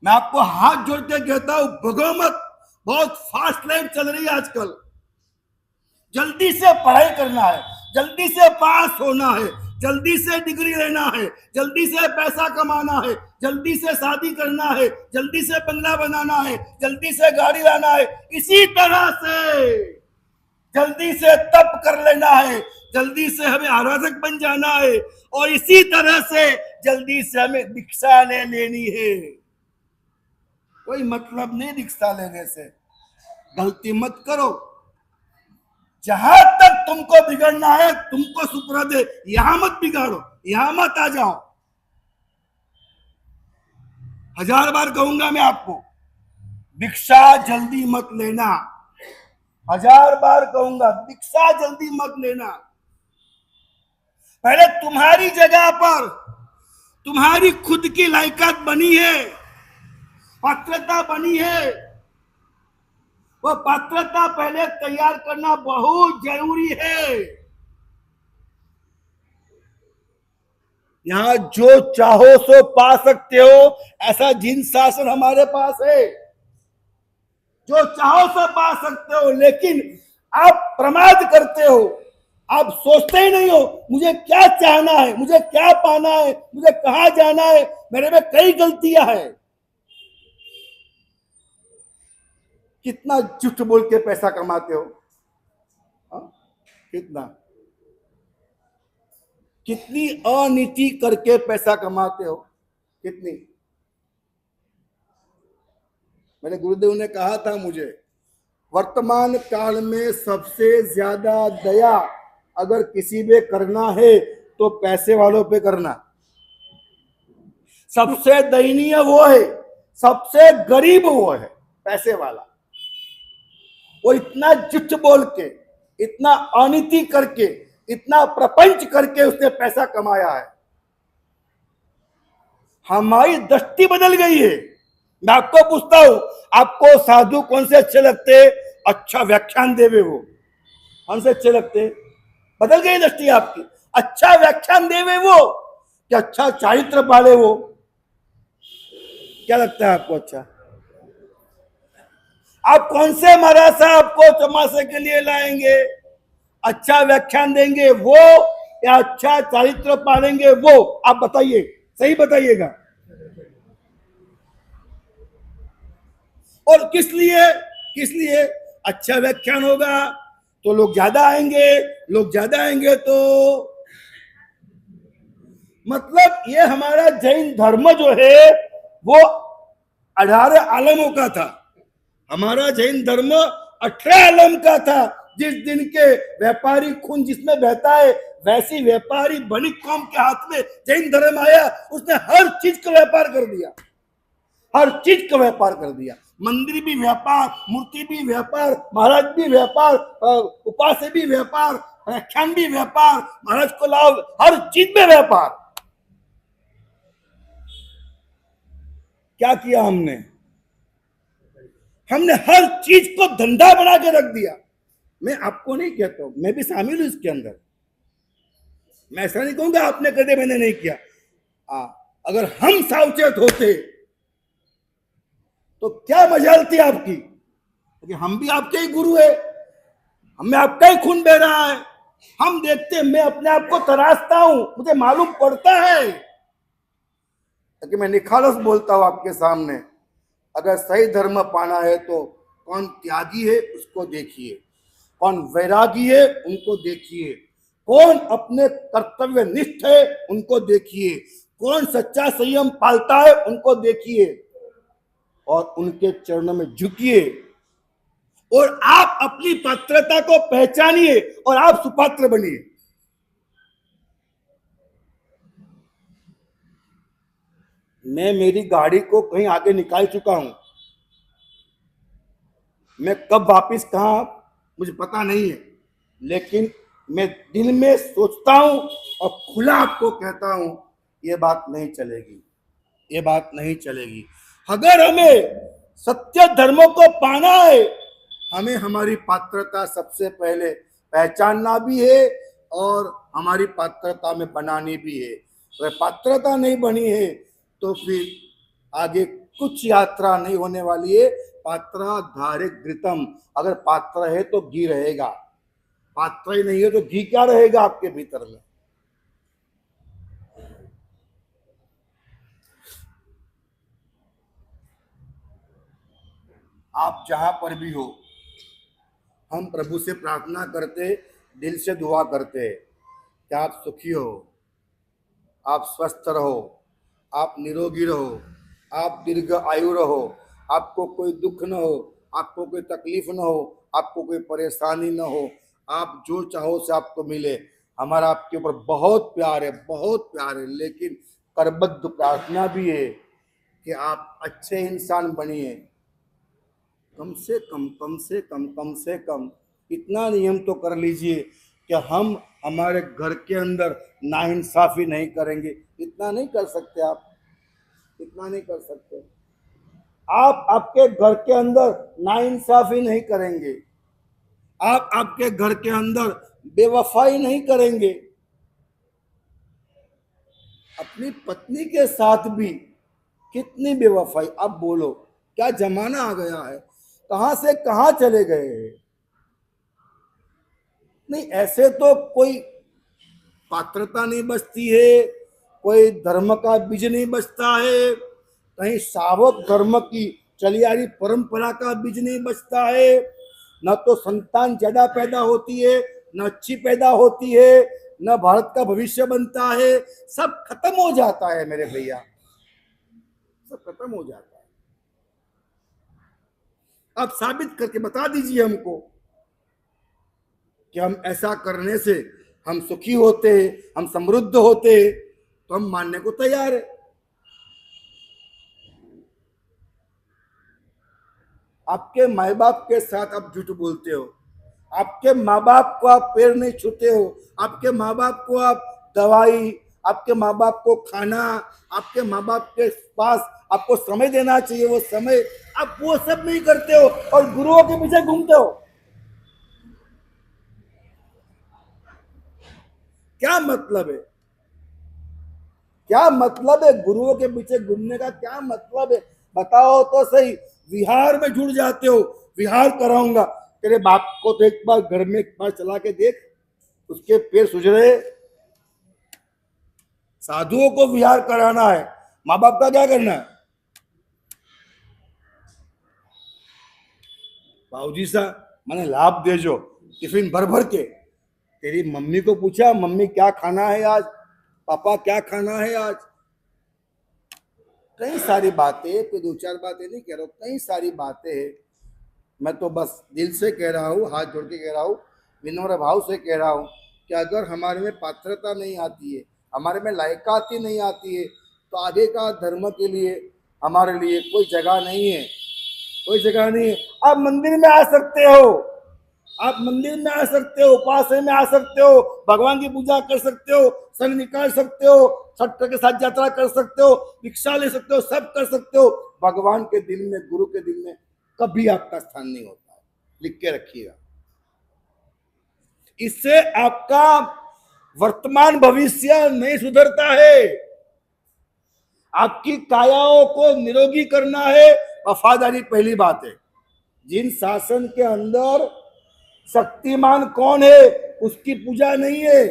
मैं आपको हाथ जोड़ के कहता हूं, भगो मत। बहुत फास्ट लाइफ चल रही है आजकल। जल्दी से पढ़ाई करना है, जल्दी से पास होना है, जल्दी से डिग्री लेना है, जल्दी से पैसा कमाना है, जल्दी से शादी करना है, जल्दी से बंगला बनाना है, जल्दी से गाड़ी लाना है। इसी तरह से जल्दी से तप कर लेना है, जल्दी से हमें आराधक बन जाना है, और इसी तरह से जल्दी से हमें दीक्षा ले लेनी है। कोई मतलब नहीं दीक्षा लेने से। गलती मत करो। जहां तक तुमको बिगड़ना है तुमको सुपुर्द दे, यहां मत बिगाड़ो, यहां मत आ जाओ। 1000 बार कहूंगा मैं आपको, दीक्षा जल्दी मत लेना। 1000 बार कहूंगा, दीक्षा जल्दी मत लेना। पहले तुम्हारी जगह पर तुम्हारी खुद की लायकात बनी है, पात्रता बनी है। वो पात्रता पहले तैयार करना बहुत जरूरी है। यहाँ जो चाहो सो पा सकते हो, ऐसा जिन शासन हमारे पास है। जो चाहो सो पा सकते हो, लेकिन आप प्रमाद करते हो। आप सोचते ही नहीं हो मुझे क्या चाहना है, मुझे क्या पाना है, मुझे कहां जाना है। मेरे में कई गलतियां हैं। कितना झूठ बोल के पैसा कमाते हो, हा? कितना, कितनी अनीति करके पैसा कमाते हो, कितनी। मेरे गुरुदेव ने कहा था मुझे, वर्तमान काल में सबसे ज्यादा दया अगर किसी पे करना है तो पैसे वालों पे करना। सबसे दयनीय वो है, सबसे गरीब वो है, पैसे वाला। वो इतना झूठ बोल के, इतना अनीति करके, इतना प्रपंच करके उसने पैसा कमाया है। हमारी दृष्टि बदल गई है। मैं आपको पूछता हूं, आपको साधु कौन से अच्छे लगते? अच्छा व्याख्यान देवे वो, कौन से अच्छे लगते? बदल गई दृष्टि आपकी। अच्छा व्याख्यान देवे वो कि अच्छा चारित्र पाले वो? क्या लगता है आपको अच्छा? आप कौन से महाराज साहब को तमाशे के लिए लाएंगे? अच्छा व्याख्यान देंगे वो या अच्छा चारित्र पालेंगे वो? आप बताइए, सही बताइएगा। और किस लिए? किस लिए? अच्छा व्याख्यान होगा तो लोग ज्यादा आएंगे, लोग ज्यादा आएंगे तो मतलब ये हमारा जैन धर्म जो है वो 18 आलमों का था। हमारा जैन धर्म 18 आलम का था। जिस दिन के व्यापारी खून जिसमें बहता है, वैसी व्यापारी बनिक कौम के हाथ में जैन धर्म आया। उसने हर चीज का व्यापार कर दिया, हर चीज का व्यापार कर दिया। मंदिर भी व्यापार, मूर्ति भी व्यापार, महाराज भी व्यापार, उपास्य भी व्यापार, व्याख्यान भी व्यापार, महाराज को लाभ, हर चीज में व्यापार। क्या किया हमने? हमने हर चीज को धंधा बना के रख दिया। मैं आपको नहीं कहता हूं, मैं भी शामिल हूं इसके अंदर। मैं ऐसा नहीं कहूंगा आपने कदे मैंने नहीं किया। अगर हम सावचेत होते तो क्या मजाल थी आपकी? क्योंकि हम भी आपके ही गुरु है, हमें आपका ही खून बह रहा है। हम देखते, मैं अपने आप को तराशता हूं, मुझे मालूम पड़ता है कि मैं निखालस बोलता हूं आपके सामने। अगर सही धर्म पाना है तो कौन त्यागी है उसको देखिए, कौन वैरागी है उनको देखिए, कौन अपने कर्तव्य निष्ठ है उनको देखिए, कौन सच्चा संयम पालता है उनको देखिए और उनके चरणों में झुकिए। और आप अपनी पात्रता को पहचानिए और आप सुपात्र बनिए। मैं मेरी गाड़ी को कहीं आगे निकाल चुका हूं। मैं कब वापिस कहां मुझे पता नहीं है, लेकिन मैं दिल में सोचता हूं और खुला आपको कहता हूं, ये बात नहीं चलेगी, ये बात नहीं चलेगी। अगर हमें सत्य धर्मों को पाना है, हमें हमारी पात्रता सबसे पहले पहचानना भी है और हमारी पात्रता में बनानी भी है। अगर पात्रता नहीं बनी है तो फिर आगे कुछ यात्रा नहीं होने वाली है। पात्रा धारे घृतम, अगर पात्र है तो घी रहेगा, पात्र ही नहीं है तो घी क्या रहेगा आपके भीतर में? आप जहां पर भी हो, हम प्रभु से प्रार्थना करते, दिल से दुआ करते कि आप सुखी हो, आप स्वस्थ रहो, आप निरोगी रहो, आप दीर्घ आयु रहो, आपको कोई दुख न हो, आपको कोई तकलीफ न हो, आपको कोई परेशानी न हो, आप जो चाहो से आपको मिले। हमारा आपके ऊपर बहुत प्यार है, बहुत प्यार है, लेकिन करबद्ध प्रार्थना भी है कि आप अच्छे इंसान बनिए। कम से कम, कम से कम, कम से कम इतना नियम तो कर लीजिए कि हम हमारे घर के अंदर नाइंसाफी नहीं करेंगे। इतना नहीं कर सकते आप, इतना नहीं कर सकते आप। आपके घर के अंदर नाइंसाफी नहीं करेंगे, आप आपके घर के अंदर बेवफाई नहीं करेंगे, अपनी पत्नी के साथ भी कितनी बेवफाई। अब बोलो क्या जमाना आ गया है, कहां से कहां चले गए। नहीं, ऐसे तो कोई पात्रता नहीं बचती है, कोई धर्म का बीज नहीं बचता है, कहीं सावक धर्म की चली आ रही परंपरा का बीज नहीं बचता है। न तो संतान ज्यादा पैदा होती है, न अच्छी पैदा होती है, न भारत का भविष्य बनता है। सब खत्म हो जाता है मेरे भैया, सब खत्म हो जाता है। अब साबित करके बता दीजिए हमको कि हम ऐसा करने से हम सुखी होते हैं, हम समृद्ध होते हैं, तो हम मानने को तैयार है। आपके माँ बाप के साथ आप झूठ बोलते हो, आपके माँ बाप को आप पैर नहीं छूते हो, आपके माँ बाप को आप दवाई, आपके माँ बाप को खाना, आपके माँ बाप के पास आपको समय देना चाहिए, वो समय आप वो सब नहीं करते हो और गुरुओं के पीछे घूमते हो। क्या मतलब है, क्या मतलब है गुरुओं के पीछे घूमने का, क्या मतलब है बताओ तो सही। विहार में जुड़ जाते हो, विहार कराऊंगा, तेरे बाप को तो एक बार घर में एक बार चला के देख, उसके पैर सूझ रहे। साधुओं को विहार कराना है, माँ बाप का क्या करना है। बाबूजी सा मैंने लाभ दे जो टिफिन भर भर के, तेरी मम्मी को पूछा मम्मी क्या खाना है आज, पापा क्या खाना है आज। कई सारी बातें, कोई दो चार बातें नहीं कह रहा हूँ, कई सारी बातें हैं। मैं तो बस दिल से कह रहा हूँ, हाथ जोड़ के कह रहा हूँ, विनम्र भाव से कह रहा हूँ कि अगर हमारे में पात्रता नहीं आती है, हमारे में लायकात ही नहीं आती है, तो आगे का धर्म के लिए हमारे लिए कोई जगह नहीं है, कोई जगह नहीं है। आप मंदिर में आ सकते हो, आप मंदिर में आ सकते हो, उपासना में आ सकते हो, भगवान की पूजा कर सकते हो, संग निकाल सकते हो, छठ के साथ यात्रा कर सकते हो, भिक्षा ले सकते हो, सब कर सकते हो। भगवान के दिल में, गुरु के दिल में कभी आपका स्थान नहीं होता है, लिख के रखिएगा। इससे आपका वर्तमान भविष्य नहीं सुधरता है। आपकी कायाओं को निरोगी करना है, वफादारी पहली बात है। जिन शासन के अंदर शक्तिमान कौन है उसकी पूजा नहीं है,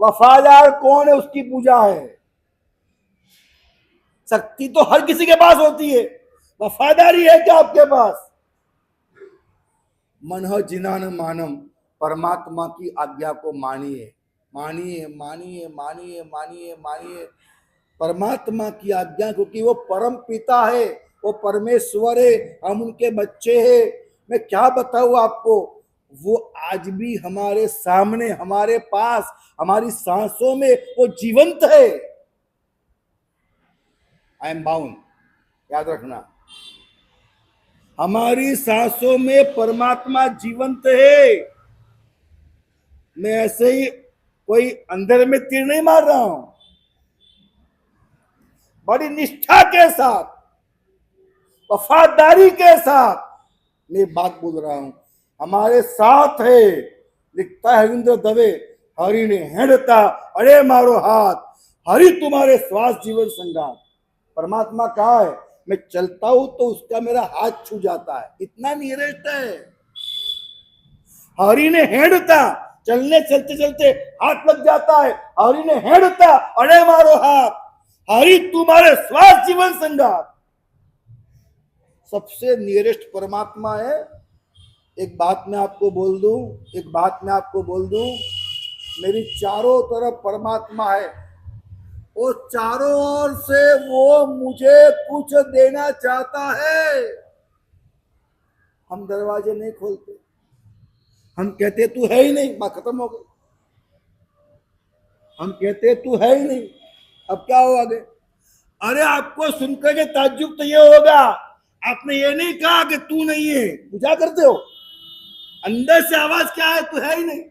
वफादार कौन है उसकी पूजा है। शक्ति तो हर किसी के पास होती है, वफादारी है क्या आपके पास। मन जिनान मानम, परमात्मा की आज्ञा को मानिए, मानिए मानिए मानिए मानिए मानिए परमात्मा की आज्ञा, क्योंकि वो परम पिता है, वो परमेश्वर है, हम उनके बच्चे हैं। मैं क्या बताऊं आपको, वो आज भी हमारे सामने, हमारे पास, हमारी सांसों में वो जीवंत है। आई एम बाउंड, याद रखना, हमारी सांसों में परमात्मा जीवंत है। मैं ऐसे ही कोई अंदर में तीर नहीं मार रहा हूं, बड़ी निष्ठा के साथ, वफादारी के साथ मैं बात बोल रहा हूं। हमारे साथ है, लिखता है रविंद्र दवे, हरि ने हेड़ता अरे मारो हाथ, हरि तुम्हारे श्वास जीवन संगात। परमात्मा कहा है, मैं चलता हूं तो उसका मेरा हाथ छू जाता है, इतना नियरेस्ट है। हरि ने हेड़ता, चलने चलते चलते हाथ लग जाता है, हरि ने हेड़ता अरे मारो हाथ, हरि तुम्हारे श्वास जीवन संगात। सबसे नियरेस्ट परमात्मा है। एक बात मैं आपको बोल दूं, एक बात मैं आपको बोल दूं, मेरी चारों तरफ परमात्मा है, वो चारों ओर से वो मुझे कुछ देना चाहता है। हम दरवाजे नहीं खोलते, हम कहते तू है ही नहीं, बात खत्म हो गई। हम कहते तू है ही नहीं, अब क्या हो आगे। अरे आपको सुनकर के ताज्जुब तो ये होगा, आपने ये नहीं कहा कि तू नहीं है, पूजा करते हो, अंदर से आवाज क्या है, तू है ही नहीं।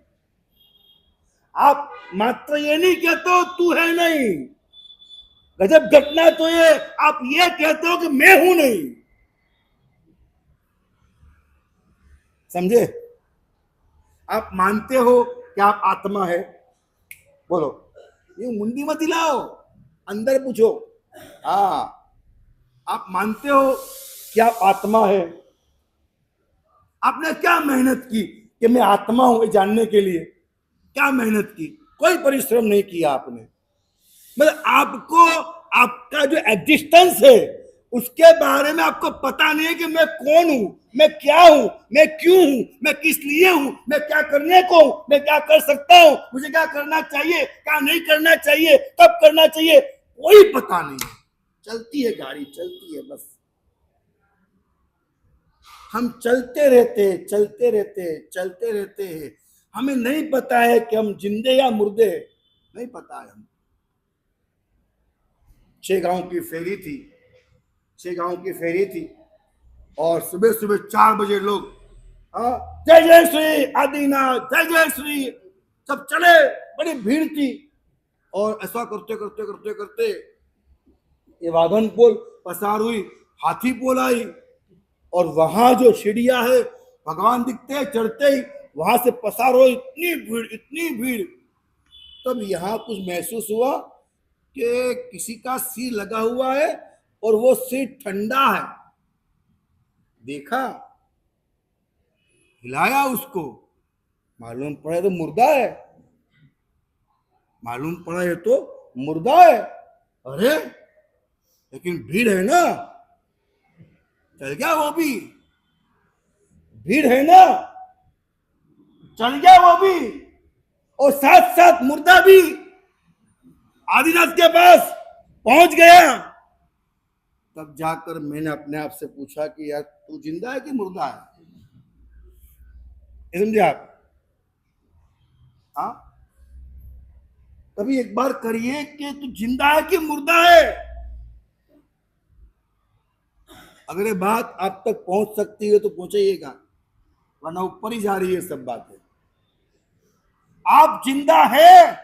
आप मात्र ये नहीं कहते हो तू है नहीं, गजब घटना तो ये आप ये कहते हो कि मैं हूं नहीं। समझे, आप मानते हो कि आप आत्मा है, बोलो, ये मुंडी मत हिलाओ, अंदर पूछो। हाँ, आप मानते हो कि आप आत्मा है? आपने क्या मेहनत की कि मैं आत्मा हूं ये जानने के लिए? क्या मेहनत की? कोई परिश्रम नहीं किया आपने। मतलब आपको आपका जो एग्जिस्टेंस है उसके बारे में आपको पता नहीं है कि मैं कौन हूं, मैं क्या हूं, मैं क्यों हूं, मैं किस लिए हूं, मैं क्या करने को हूं, मैं क्या कर सकता हूं, मुझे क्या करना चाहिए, क्या नहीं करना चाहिए, कब करना चाहिए, कोई पता नहीं है। चलती है गाड़ी, चलती है बस। हम चलते रहते चलते रहते चलते रहते हैं। हमें नहीं पता है कि हम जिंदे या मुर्दे, नहीं पता है। हम 6 गांव की फेरी थी, 6 गांव की फेरी थी और सुबह सुबह 4 बजे लोग, हाँ, जय जय श्री आदिनाथ, जय जय श्री, सब चले। बड़ी भीड़ थी और ऐसा करते करते करते करते ये वाघन पोल पसार हुई, हाथी पोल आई और वहां जो सीढ़ियां है भगवान दिखते चढ़ते ही वहां से पसार हो, इतनी भीड़ इतनी भीड़। तब यहाँ कुछ महसूस हुआ कि किसी का सिर लगा हुआ है और वो सिर ठंडा है। देखा, हिलाया उसको, मालूम पड़ा तो मुर्दा है, मालूम पड़ा ये तो मुर्दा है। अरे लेकिन भीड़ है ना, चल गया वो भी, भीड़ है ना, चल गया वो भी, और साथ साथ मुर्दा भी आदिनाथ के पास पहुंच गया। तब जाकर मैंने अपने आप से पूछा कि यार तू जिंदा है कि मुर्दा है? समझे आप? हाँ, कभी एक बार करिए कि तू जिंदा है कि मुर्दा है। अगर ये बात आप तक पहुंच सकती है तो पहुंचाइएगा, वरना ऊपर ही जा रही है सब बातें। आप जिंदा है?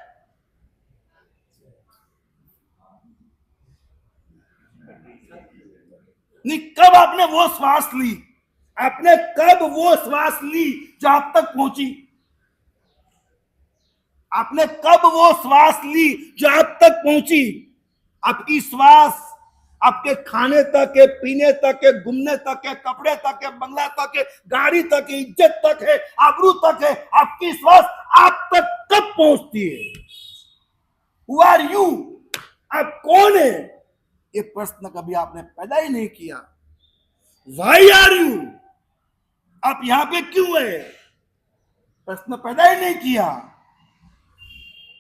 नहीं, कब आपने वो श्वास ली? आपने कब वो श्वास ली जो आप तक पहुंची? आपने कब वो श्वास ली जो आप तक पहुंची? आपकी श्वास आपके खाने तक है, पीने तक है, घूमने तक है, कपड़े तक है, बंगला तक है, गाड़ी तक है, इज्जत तक है, आबरू तक है। आपकी श्वास आप तक कब पहुंचती है? Who are you? आप कौन है? ये प्रश्न कभी आपने पैदा ही नहीं किया। Why are you? आप यहां पे क्यों है? प्रश्न पैदा ही नहीं किया।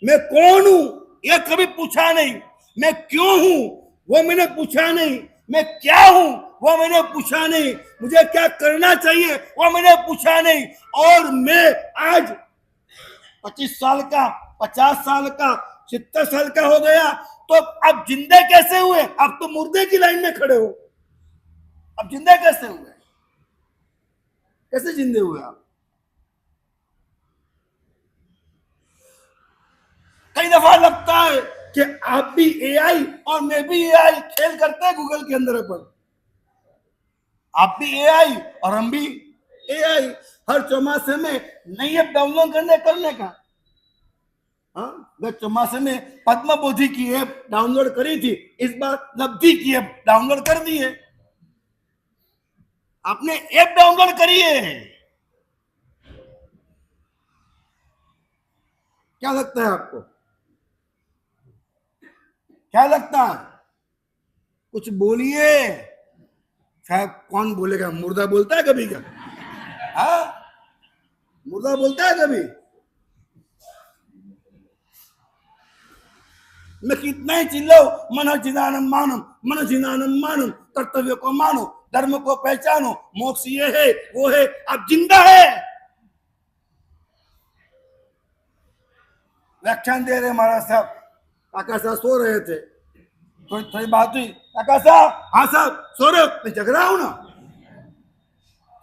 मैं कौन हूं यह कभी पूछा नहीं। मैं क्यों हूं वो मैंने पूछा नहीं। मैं क्या हूं वो मैंने पूछा नहीं। मुझे क्या करना चाहिए वो मैंने पूछा नहीं। और मैं आज 25 साल का, 50 साल का, 70 साल का हो गया, तो अब जिंदे कैसे हुए? अब तो मुर्दे की लाइन में खड़े हो। अब जिंदे कैसे हुए? कैसे जिंदे हुए आप? कई दफा लगता है कि आप भी एआई और मैं भी एआई खेल करते हैं गूगल के अंदर अपन। आप भी एआई और हम भी एआई। हर चौमासे में नई ऐप डाउनलोड करने का। हाँ, चौमासे में पद्म बोधि की ऐप डाउनलोड करी थी, इस बार लब्धि की ऐप डाउनलोड कर दी है। आपने ऐप डाउनलोड करी है। क्या लगता है आपको? क्या लगता है? कुछ बोलिए। शायद कौन बोलेगा? मुर्दा बोलता है कभी क्या? हाँ, मुर्दा बोलता है कभी? मैं कितना ही चिल्लाऊं, मन चिदानम मानम, मन चिदानम मानम, कर्तव्य को मानो, धर्म को पहचानो, मोक्ष ये है वो है। आप जिंदा है। व्याख्यान दे रहे महाराज साहब, काका साहब सो रहे थे, थोड़ी थोड़ी बात हुई, काका साहब, हाँ साहब सो रहे हो? मैं जग रहा हूं ना।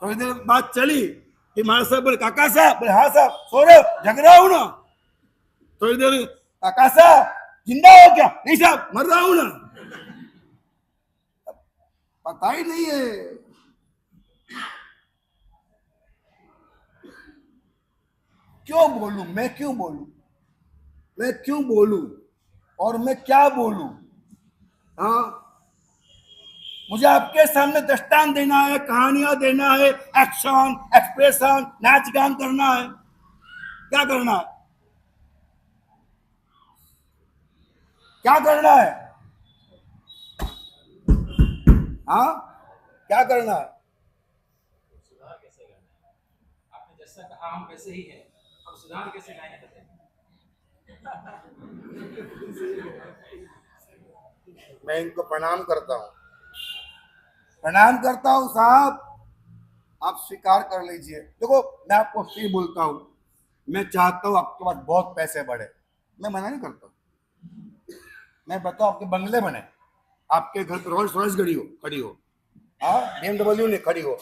थोड़ी देर बात चली कि महाराज साहब बोले, काका साहब, बोले हाँ साहब सो रहे हो? जग रहा हूं ना। थोड़ी देर, काका साहब जिंदा हो क्या? नहीं साहब मर रहा हूं ना। पता ही नहीं है। क्यों बोलूं? मैं क्यों बोलूं? मैं क्यों बोलूं? और मैं क्या बोलूं? हाँ, मुझे आपके सामने दृष्टांत देना है, कहानियां देना है, एक्शन, एक्सप्रेशन, नाच गान करना है। क्या करना है? क्या करना है? हाँ, क्या करना है? सुधार कैसे करना है? आपने जैसा कहा हम वैसे ही हैं, अब सुधार कैसे लाएंगे बताइए। मैं इनको प्रणाम करता हूँ, प्रणाम करता हूँ साहब। आप स्वीकार कर लीजिए। देखो, मैं आपको फिर बोलता हूँ, मैं चाहता हूँ आपके पास बहुत पैसे बढ़े, मैं मना नहीं करता। मैं बताऊँ, आपके बंगले बने, आपके घर पर रोल्स रॉयस गाड़ी हो, खड़ी हो, हाँ, BMW ने खड़ी हो,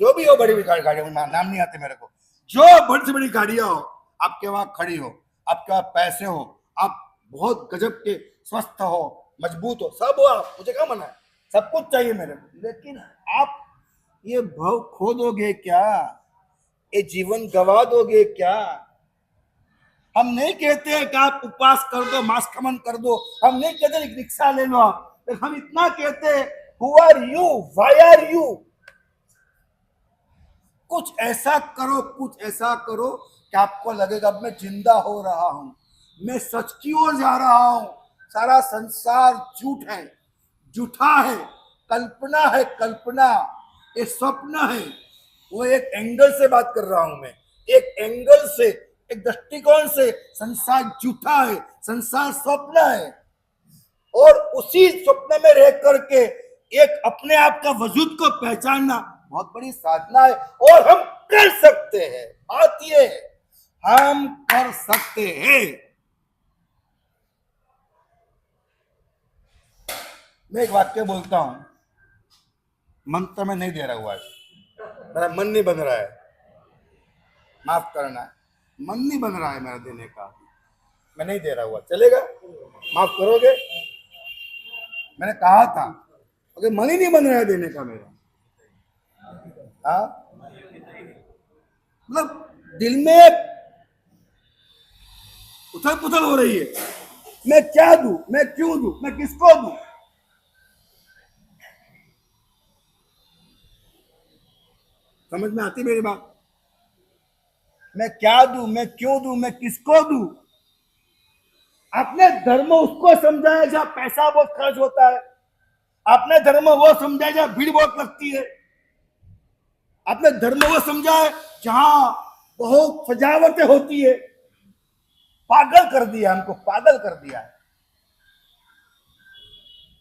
जो भी हो, बड़ी बड़ी गाड़ी, नाम नहीं आते मेरे को, जो बड़ी से बड़ी गाड़ियां हो आपके वहां खड़ी हो, आपके वहां पैसे हो, आप बहुत गजब के स्वस्थ हो, मजबूत हो, सब हो आप, मुझे क्या मना है, सब कुछ चाहिए मेरे को। लेकिन आप ये भाव खो दोगे क्या? ये जीवन गवा दोगे क्या? हम नहीं कहते कि आप उपवास कर दो, मांस खमन कर दो, हम नहीं कहते रिक्शा ले लो आप, लेकिन हम इतना कहते, who are you, why are you? कुछ ऐसा करो, कुछ ऐसा करो कि आपको लगेगा अब मैं जिंदा हो रहा हूं, मैं सच की ओर जा रहा हूं। सारा संसार झूठ है, झूठा है, कल्पना है, कल्पना, एक स्वप्न है। वो एक एंगल से बात कर रहा हूं मैं, एक एंगल से, एक दृष्टिकोण से संसार झूठा है, संसार स्वप्न है। और उसी स्वप्न में रह करके एक अपने आप का वजूद को पहचानना बहुत बड़ी साधना है, और हम कर सकते हैं। बात ये है, हम कर सकते हैं। मैं एक वाक्य बोलता हूं, मंत्र में नहीं दे रहा हुआ, मेरा मन नहीं बन रहा है, माफ करना, मन नहीं बन रहा है मेरा देने का, मैं नहीं दे रहा हुआ, चलेगा? माफ करोगे? मैंने कहा था, अगर मन ही नहीं बन रहा है देने का मेरा, हाँ, मतलब दिल में उथल पुथल हो रही है, मैं क्या दूं, मैं क्यों दूं, मैं किसको दूं? समझ में आती मेरी बात? मैं क्या दूं, मैं क्यों दूं, मैं किसको दूं? आपने धर्म उसको समझाया जहां पैसा बहुत खर्च होता है, आपने धर्म वो समझाया जहां भीड़ बहुत लगती है, आपने धर्म वो समझा है जहां बहुत सजावटें होती है। पागल कर दिया हमको, पागल कर दिया है।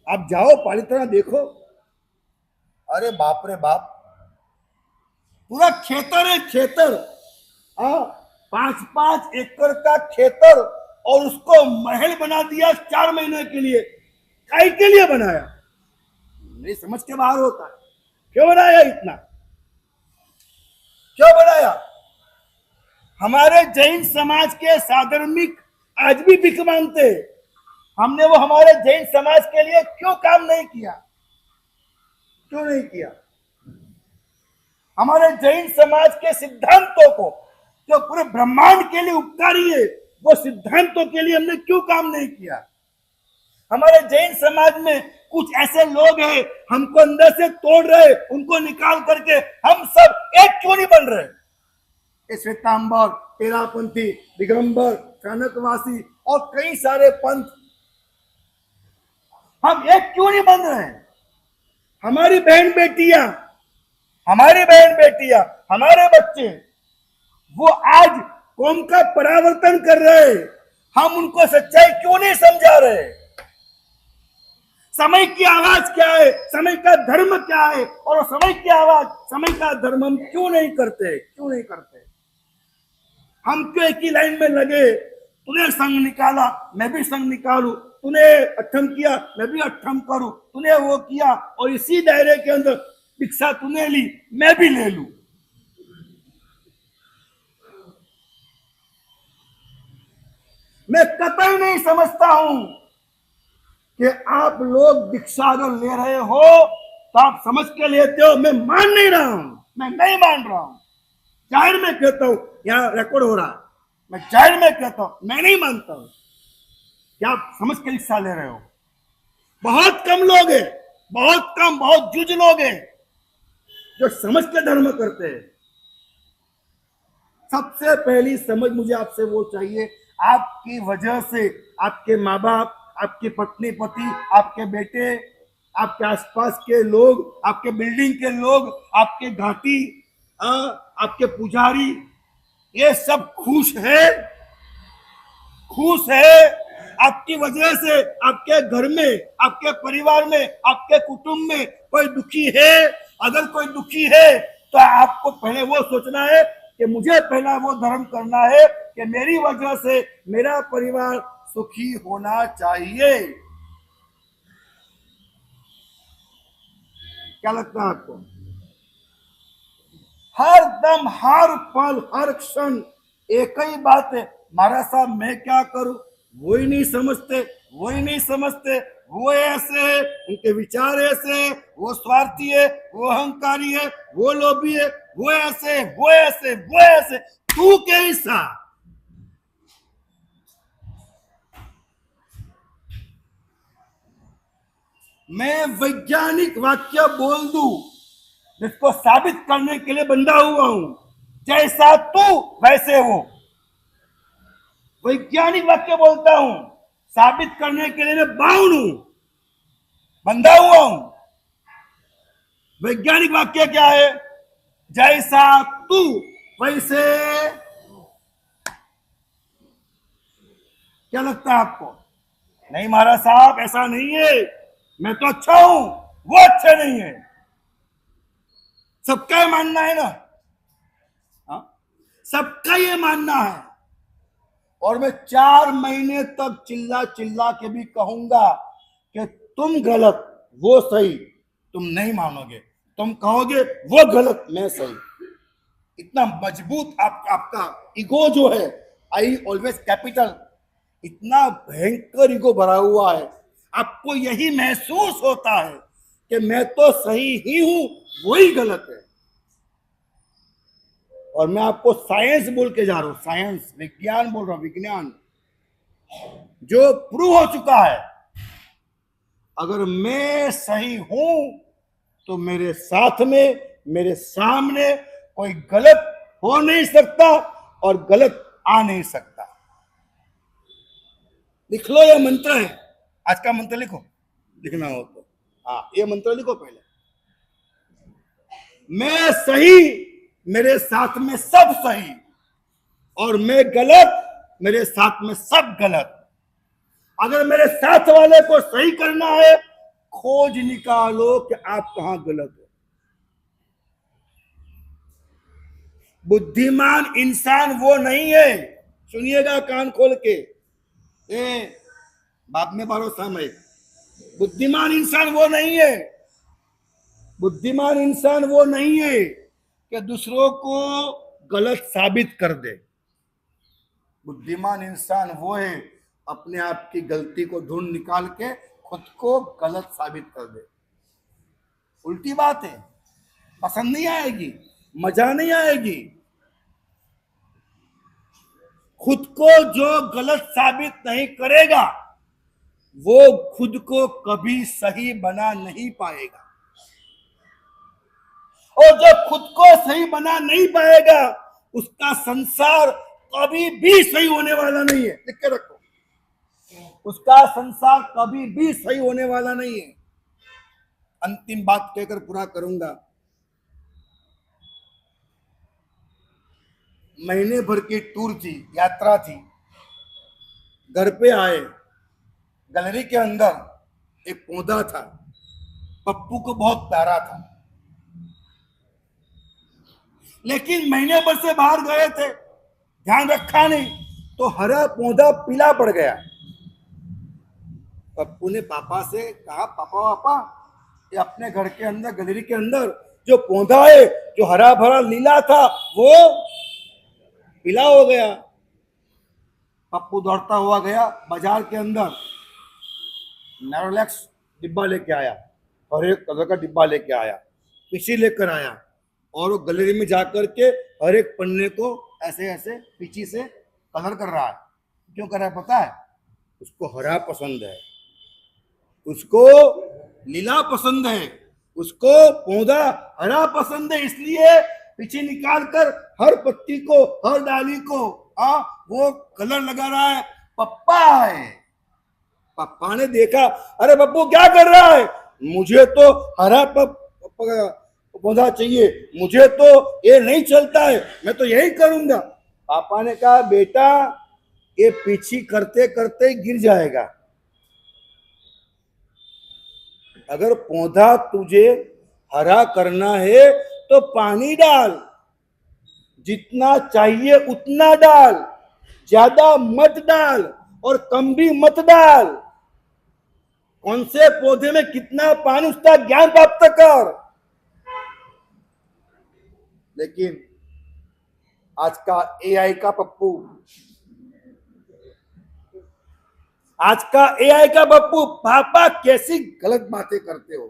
आप जाओ पालिताना देखो, अरे बाप रे बाप, पूरा खेतर है, खेतर, हाँ, 5-5 एकड़ का खेतर, और उसको महल बना दिया 4 महीने के लिए। काय के लिए बनाया? मेरी समझ के बाहर होता है। क्यों बनाया इतना? क्यों बनाया? हमारे जैन समाज के साधर्मिक आज भी भिख मांगते, हमने वो हमारे जैन समाज के लिए क्यों काम नहीं किया? क्यों नहीं किया? हमारे जैन समाज के सिद्धांतों को, जो पूरे ब्रह्मांड के लिए उपकारी है, वो सिद्धांतों के लिए हमने क्यों काम नहीं किया? हमारे जैन समाज में कुछ ऐसे लोग हैं, हमको अंदर से तोड़ रहे, उनको निकाल करके हम सब एक क्यों नहीं बन रहे? श्वेतांबर, तेरापंथी, दिगंबर, चाणकवासी और कई सारे पंथ, हम एक क्यों नहीं बन रहे? हमारी बहन बेटियां, हमारी बहन बेटियां, हमारे बच्चे, वो आज कौम का परावर्तन कर रहे, हम उनको सच्चाई क्यों नहीं समझा रहे? समय की आवाज क्या है, समय का धर्म क्या है, और समय की आवाज, समय का धर्म हम क्यों नहीं करते? क्यों नहीं करते? हम क्यों एक ही लाइन में लगे? तूने संग निकाला, मैं भी संग निकालू, तूने अठम किया, मैं भी अठम करूं, तूने वो किया, और इसी दायरे के अंदर भिक्षा तूने ली, मैं भी ले लूं। मैं कतई नहीं समझता हूं कि आप लोग भिक्षा अगर ले रहे हो तो आप समझ के लेते हो, मैं मान नहीं रहा हूं, मैं नहीं मान रहा हूं, जाहिर में कहता हूं, यहां रिकॉर्ड हो रहा, मैं जाहिर में कहता हूं, मैं नहीं मानता हूं कि आप समझ के भिक्षा ले रहे हो। बहुत कम लोग हैं, बहुत कम, बहुत जुज लोग हैं जो समझ के धर्म करते हैं। सबसे पहली समझ मुझे आपसे वो चाहिए, आपकी वजह से आपके माँ बाप, आपकी पत्नी पति, आपके बेटे, आपके आसपास के लोग, आपके बिल्डिंग के लोग, आपके घाटी, आपके पुजारी, ये सब खुश है, खुश है आपकी वजह से। आपके घर में, आपके परिवार में, आपके कुटुंब में कोई दुखी है? अगर कोई दुखी है तो आपको पहले वो सोचना है कि मुझे पहला वो धर्म करना है कि मेरी वजह से मेरा परिवार सुखी होना चाहिए। क्या लगता है आपको? हर दम, हर पल, हर क्षण एक ही बात है, महाराज साहब मैं क्या करूं? वो ही नहीं समझते, वो ही नहीं समझते, वो ऐसे है, उनके विचार ऐसे है, वो स्वार्थी है, वो अहंकारी है, वो लोभी है, वो ऐसे, वो ऐसे, वो ऐसे। तू कैसा? मैं वैज्ञानिक वाक्य बोल दूं जिसको साबित करने के लिए बंधा हुआ हूं, जैसा तू वैसे वो। वैज्ञानिक वाक्य बोलता हूं, साबित करने के लिए मैं बाउंड हूं, बंधा हुआ हूं। वैज्ञानिक वाक्य क्या है? जैसा तू वैसे। क्या लगता है आपको? नहीं महाराज साहब ऐसा नहीं है, मैं तो अच्छा हूं, वो अच्छे नहीं है। सबका ये मानना है ना, सबका ये मानना है। और मैं 4 महीने तक चिल्ला चिल्ला के भी कहूंगा कि तुम गलत, वो सही। तुम नहीं मानोगे, तुम कहोगे वो गलत, मैं सही। इतना मजबूत आपका ईगो जो है, आई ऑलवेज कैपिटल, इतना भयंकर ईगो भरा हुआ है। आपको यही महसूस होता है कि मैं तो सही ही हूं, वही गलत है। और मैं आपको साइंस बोल के जा रहा हूं, साइंस, विज्ञान बोल रहा हूं, विज्ञान जो प्रूव हो चुका है। अगर मैं सही हूं तो मेरे साथ में, मेरे सामने कोई गलत हो नहीं सकता और गलत आ नहीं सकता। लिख लो, ये मंत्र है, आज का मंत्र लिखो, लिखना हो तो। हाँ, ये मंत्र लिखो पहले। मैं सही, मेरे साथ में सब सही, और मैं गलत, मेरे साथ में सब गलत। अगर मेरे साथ वाले को सही करना है, खोज निकालो कि आप कहां गलत हो। बुद्धिमान इंसान वो नहीं है, सुनिएगा कान खोल के, बाप में भरोसा में। बुद्धिमान इंसान वो नहीं है, बुद्धिमान इंसान वो नहीं है कि दूसरों को गलत साबित कर दे। बुद्धिमान इंसान वो है अपने आप की गलती को ढूंढ निकाल के खुद को गलत साबित कर दे। उल्टी बात है, पसंद नहीं आएगी, मजा नहीं आएगी। खुद को जो गलत साबित नहीं करेगा वो खुद को कभी सही बना नहीं पाएगा, और जो खुद को सही बना नहीं पाएगा उसका संसार कभी भी सही होने वाला नहीं है। लिख के रखो, उसका संसार कभी भी सही होने वाला नहीं है। अंतिम बात कहकर पूरा करूंगा। महीने भर की टूर थी, यात्रा थी। घर पे आए, गैलरी के अंदर एक पौधा था, पप्पू को बहुत प्यारा था, लेकिन महीने भर से बाहर गए थे, ध्यान रखा नहीं, तो हरा पौधा पीला पड़ गया। पप्पू ने पापा से कहा, पापा पापा, ये अपने घर के अंदर, गैलरी के अंदर जो पौधा है, जो हरा भरा लीला था, वो पीला हो गया। पप्पू दौड़ता हुआ गया बाजार के अंदर, नैरोलैक्स डिब्बा लेके आया, और एक कलर का डिब्बा लेके आया, पीछे लेकर आया, और वो गैलरी में जाकर के हर एक पन्ने को ऐसे ऐसे पीछे से कलर कर रहा है। क्यों कर रहा है पता है? उसको हरा पसंद है। उसको नीला पसंद है, उसको पौधा हरा पसंद है, इसलिए पीछे निकाल कर हर पत्ती को, हर डाली को वो कलर लगा रहा है। पप्पा है, पप्पा ने देखा, अरे बब्बू क्या कर रहा है, मुझे तो हरा पौधा चाहिए, मुझे तो ये नहीं चलता है, मैं तो यही करूंगा। पापा ने कहा बेटा ये पीछे करते करते गिर जाएगा, अगर पौधा तुझे हरा करना है तो पानी डाल, जितना चाहिए उतना डाल, ज्यादा मत डाल और कम भी मत डाल। कौन से पौधे में कितना पानी, उसका ज्ञान प्राप्त कर। लेकिन आज का एआई का पप्पू, आज का एआई का पप्पू, पापा कैसी गलत बातें करते हो।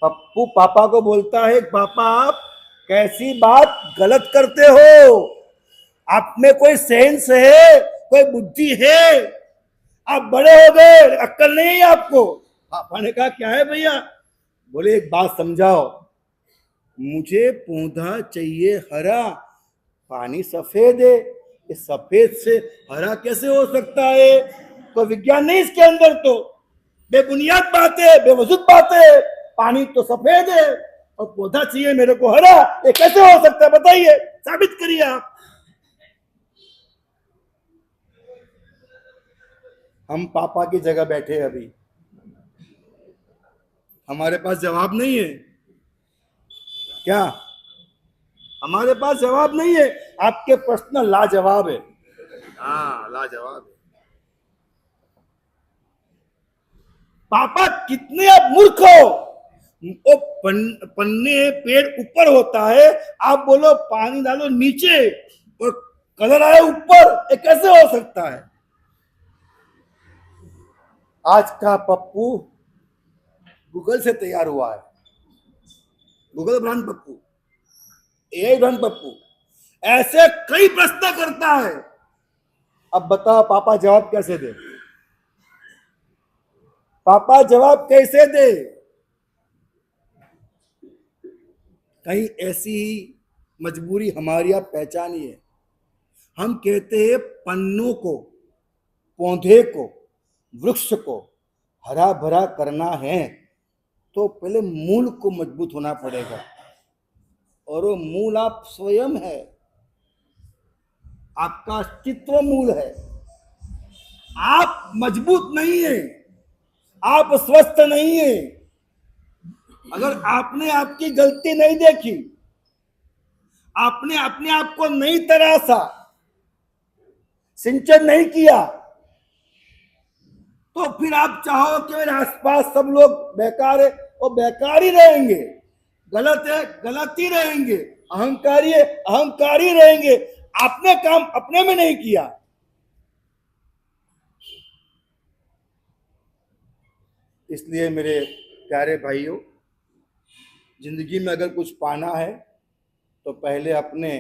पप्पू पापा को बोलता है पापा आप कैसी बात गलत करते हो, आप में कोई सेंस है, कोई बुद्धि है, आप बड़े हो गए, अक्ल नहीं है आपको। पापा ने कहा क्या है भैया, बोले एक बात समझाओ, मुझे पौधा चाहिए हरा, पानी सफेद है, इस सफेद से हरा कैसे हो सकता है, तो विज्ञान नहीं इसके अंदर, तो बेबुनियाद बात है, बेवजूद बात है, पानी तो सफेद है और पौधा चाहिए मेरे को हरा, ये कैसे हो सकता है बताइए, साबित करिए आप। हम पापा की जगह बैठे अभी, हमारे पास जवाब नहीं है क्या, हमारे पास जवाब नहीं है। आपके प्रश्न लाजवाब है, हाँ लाजवाब है। पापा कितने आप मूर्ख हो, वो पन्ने पेड़ ऊपर होता है, आप बोलो पानी डालो नीचे और कलर आए ऊपर, ये कैसे हो सकता है। आज का पप्पू गूगल से तैयार हुआ है, Google brand Pappu, AI brand Pappu, ऐसे कई प्रश्न करता है। अब बताओ पापा जवाब कैसे दे, पापा जवाब कैसे दे। कहीं ऐसी ही मजबूरी हमारी आप पहचानिए, हम कहते हैं पन्नों को, पौधे को, वृक्ष को हरा भरा करना है तो पहले मूल को मजबूत होना पड़ेगा, और वो मूल आप स्वयं है, आपका अस्तित्व मूल है। आप मजबूत नहीं है, आप स्वस्थ नहीं है, अगर आपने आपकी गलती नहीं देखी, आपने अपने आप को नहीं तराशा, सिंचन नहीं किया, तो फिर आप चाहो कि मेरे आसपास सब लोग बेकार है, वो बेकार ही रहेंगे, गलत है गलत ही रहेंगे, अहंकारी है अहंकारी रहेंगे, आपने काम अपने में नहीं किया। इसलिए मेरे प्यारे भाइयों, जिंदगी में अगर कुछ पाना है तो पहले अपने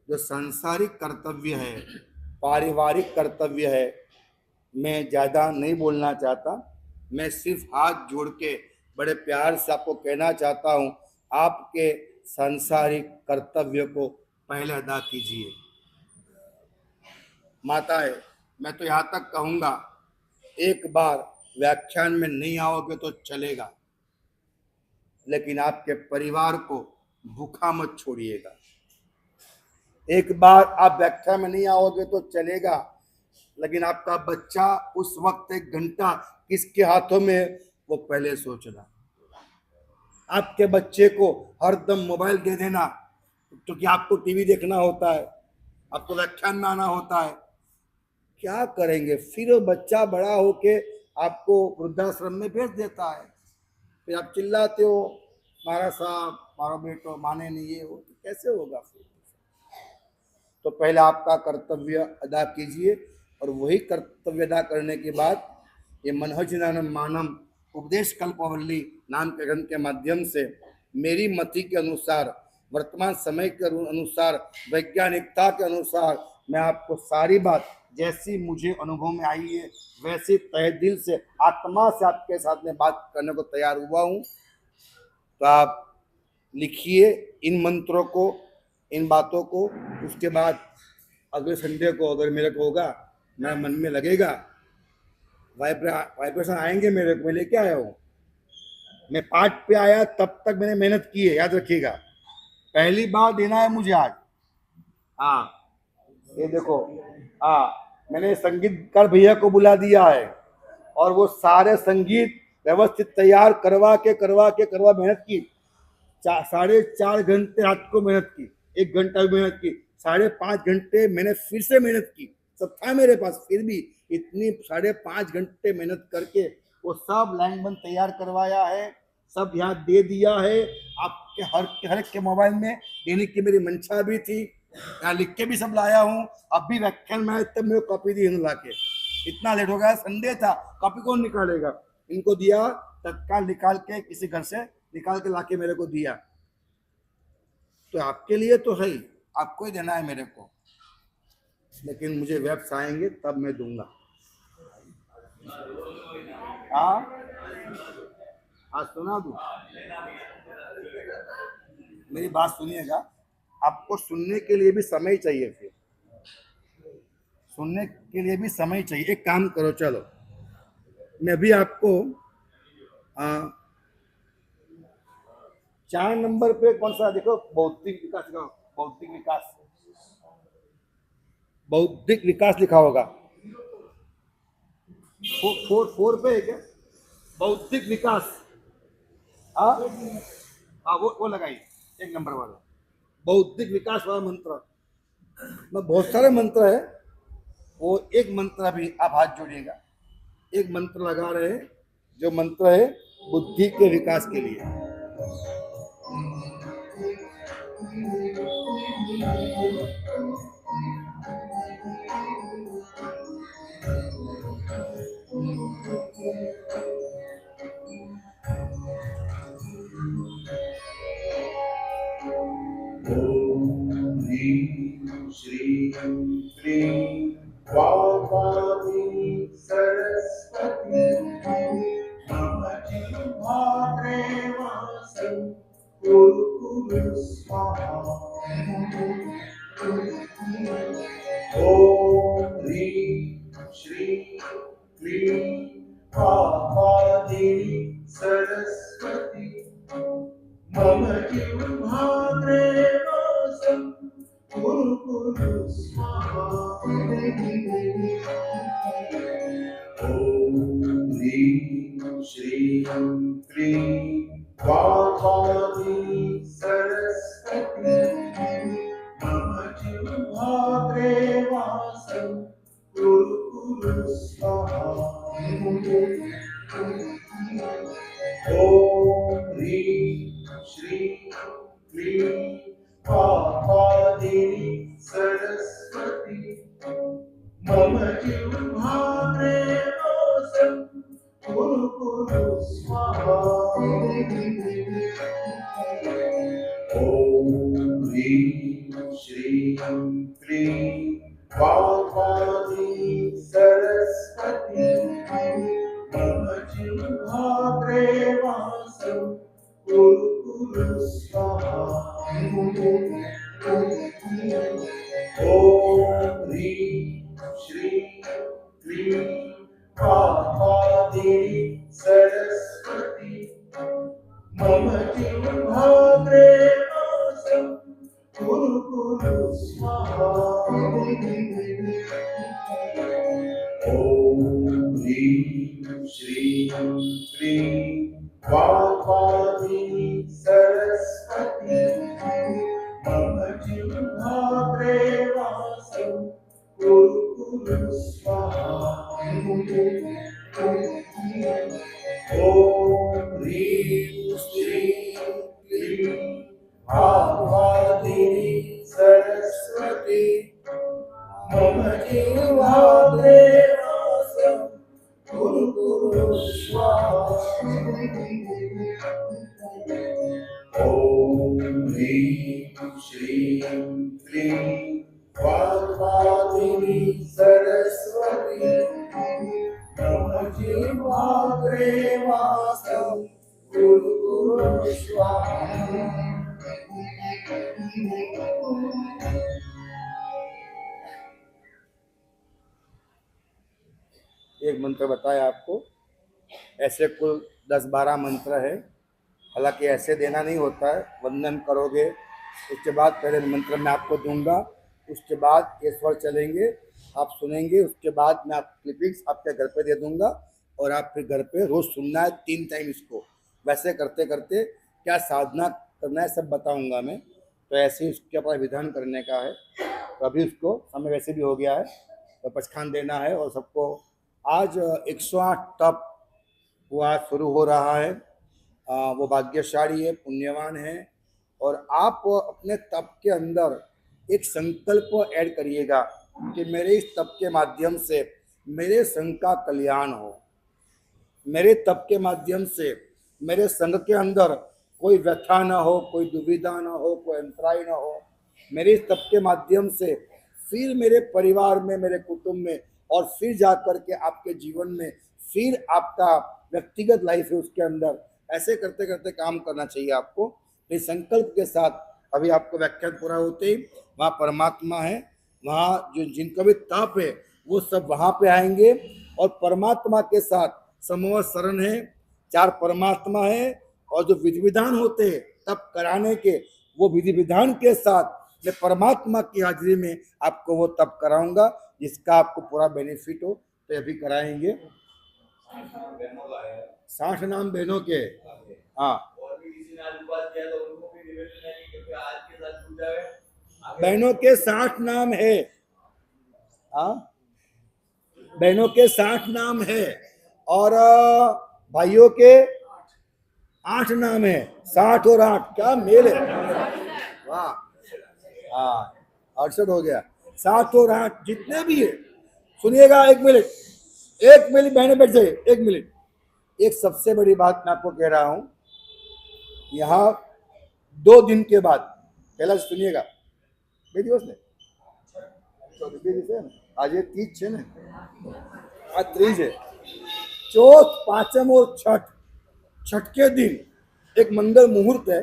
जो सांसारिक कर्तव्य है, पारिवारिक कर्तव्य है, मैं ज़्यादा नहीं बोलना चाहता, मैं सिर्फ हाथ जोड़ के बड़े प्यार से आपको कहना चाहता हूँ, आपके सांसारिक कर्तव्य को पहले अदा कीजिए। माताएं, मैं तो यहाँ तक कहूँगा, एक बार व्याख्यान में नहीं आओगे तो चलेगा, लेकिन आपके परिवार को भूखा मत छोड़िएगा। एक बार आप व्याख्यान में नहीं आओगे तो चलेगा, लेकिन आपका बच्चा उस वक्त 1 घंटा किसके हाथों में, वो पहले सोचना। आपके बच्चे को हरदम मोबाइल दे देना क्योंकि आपको टीवी देखना होता है, आपको व्याख्यान में आना होता है, क्या करेंगे फिर वो बच्चा बड़ा होके आपको वृद्धाश्रम में भेज देता है, फिर आप चिल्लाते हो मारा साहब मारो बेटो, माने नहीं ये हो, तो कैसे होगा फिर। तो पहले आपका कर्तव्य अदा कीजिए, और वही कर्तव्य अदा करने के बाद ये मनहज मानम उपदेश कल्पवल्ली नाम के ग्रंथ के माध्यम से मेरी मति के अनुसार, वर्तमान समय के अनुसार, वैज्ञानिकता के अनुसार मैं आपको सारी बात जैसी मुझे अनुभव में आई है वैसे तहे दिल से आत्मा से आपके साथ में बात करने को तैयार हुआ हूँ। तो आप लिखिए इन मंत्रों को, इन बातों को। उसके बाद अगले संडे को अगर मेरे को होगा, मेरा मन में लगेगा, वाइब्रेशन आएंगे मेरे को, मैं लेके आया हूँ। मैं पाठ पे आया तब तक मैंने मेहनत की है, याद रखिएगा। पहली बार देना है मुझे आज। हाँ ये देखो, हाँ मैंने संगीतकार भैया को बुला दिया है और वो सारे संगीत व्यवस्थित तैयार करवा मेहनत की। 4.5 घंटे रात को मेहनत की, 1 घंटा भी मेहनत की, 5.5 घंटे मैंने फिर से मेहनत की। सब था मेरे पास, फिर भी इतनी 5.5 घंटे मेहनत करके वो सब लाइन बंद तैयार करवाया है, सब यहाँ दे दिया है। आपके हर एक के मोबाइल में देने की मेरी मंशा भी थी, यहाँ लिख के भी सब लाया हूँ। अब भी व्याख्यान में तब मेरे कॉपी दी ला के, इतना लेट हो गया, संडे था, कॉपी कौन निकालेगा। इनको दिया, तत्काल निकाल के किसी घर से निकाल के लाके मेरे को दिया। तो आपके लिए तो है ही, आपको ही देना है मेरे को, लेकिन मुझे वेब्स आएंगे तब मैं दूंगा। हाँ सुना दूं, मेरी बात सुनिएगा। आपको सुनने के लिए भी समय चाहिए, फिर सुनने के लिए भी समय चाहिए। एक काम करो, चलो मैं भी आपको 4 नंबर पे कौन सा देखो, बौद्धिक विकास लिखा, बौद्धिक विकास लिखा होगा। 4 पे है क्या, बौद्धिक विकास। हाँ वो लगाइए, 1 नंबर वाला बौद्धिक विकास वाला मंत्र। मैं बहुत सारे मंत्र है, वो एक मंत्र अभी आप हाथ जोड़िएगा। एक मंत्र लगा रहे हैं, जो मंत्र है बुद्धि के विकास के लिए। ओम ह्रीं श्रीं क्लीं वाग्वादी सरस्वती मम जिह्वाग्रे वासं कुरु स्वाहा। ओम ह्रीं श्रीं क्लीं वाग्वादी सरस्वती मम जिह्वाग्रे वासं कुरु स्वाहा। ओम ह्रीं श्रीं क्लीं वाग्वादी सरस्वती मम जिह्वाग्रे वासं कुरु स्वाहा। ओम ह्रीं श्रीं क्लीं वाग्वादी सरस्वती मम जिह्वाग्रे वासं कुरु स्वाहा। ओम ह्रीं श्रीं क्लीं वाग्वादी सरस्वती मम जिह्वाग्रे वासं कुरु स्वाहा। ओम ह्रीं श्रीं क्लीं वाग्वादी सरस्वती मम जिह्वाग्रे वासं कुरु स्वाहा। ओम ह्रीं श्रीं क्लीं वाग्वादी सरस्वती मम जिह्वाग्रे वासं कुरु स्वाहा। ओम ह्रीं श्रीं क्लीं वाग्वादी सरस्वती मम जिह्वाग्रे वासं कुरु स्वाहा। जिह्वाग्रे वासं कुरु स्वाहा। एक मंत्र बताया आपको, ऐसे कुल 10-12 मंत्र है। हालांकि ऐसे देना नहीं होता है, वंदन करोगे उसके बाद पहले मंत्र मैं आपको दूंगा, उसके बाद ये स्वर चलेंगे, आप सुनेंगे, उसके बाद मैं आप क्लिपिंग्स आपके घर पे दे दूंगा और आप फिर घर पे रोज सुनना है 3 टाइम इसको। वैसे करते करते क्या साधना करना है सब बताऊंगा मैं, तो ऐसे ही उसके ऊपर विधान करने का है। तो अभी उसको समय वैसे भी हो गया है, तो पचखान देना है और सबको। आज 108 तप वो आज शुरू हो रहा है। वो भाग्यशाली है, पुण्यवान है। और आप अपने तप के अंदर एक संकल्प ऐड करिएगा कि मेरे इस तप के माध्यम से मेरे संघ का कल्याण हो, मेरे तप के माध्यम से मेरे संघ के अंदर कोई व्यथा न हो, कोई दुविधा न हो, कोई अंतराय न हो। मेरे इस तप के माध्यम से फिर मेरे परिवार में, मेरे कुटुंब में और फिर जाकर के आपके जीवन में, फिर आपका व्यक्तिगत लाइफ है उसके अंदर, ऐसे करते करते काम करना चाहिए आपको। इस संकल्प के साथ अभी आपको व्याख्यान पूरा होते ही वहाँ परमात्मा है, वहाँ जो जिनका भी तप है वो सब वहाँ पे आएंगे और परमात्मा के साथ समूह शरण है। 4 परमात्मा है और जो विधि विधान होते हैं तप कराने के, वो विधि विधान के साथ मैं परमात्मा की हाजिरी में आपको वो तप कराऊंगा, जिसका आपको पूरा बेनिफिट हो। तो अभी कराएंगे 60 नाम बहनों के। हाँ, बहनों के 60 नाम है। हाँ, बहनों के 60 नाम है और भाइयों के 8 नाम है। 60 और 8 क्या मेल है, वाह। हाँ, 68 हो गया। 60 और 8 जितने भी है, सुनिएगा। 1 मिनट, 1 मिनट बहने बैठ जाइए, 1 मिनट। एक सबसे बड़ी बात मैं आपको कह रहा हूं, यहाँ 2 दिन के बाद, पहला सुनिएगा, बे दिवस ने 24 दिवस है ना, आज ये 30 है ना, आज 30 है। चौथ, पांचम और छठ के दिन एक मंगल मुहूर्त है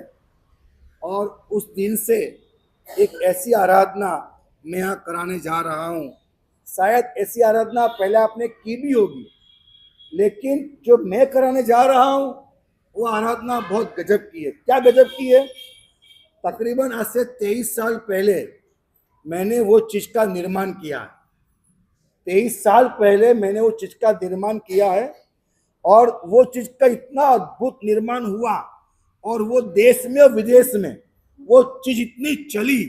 और उस दिन से एक ऐसी आराधना मैं यहाँ कराने जा रहा हूँ। शायद ऐसी आराधना पहले आपने की भी होगी, लेकिन जो मैं कराने जा रहा हूँ वो आराधना बहुत गजब की है। क्या गजब की है? तकरीबन आज से 23 साल पहले मैंने वो चीज का निर्माण किया है। 23 साल पहले मैंने वो चीज का निर्माण किया है और वो चीज का इतना अद्भुत निर्माण हुआ और वो देश में और विदेश में वो चीज इतनी चली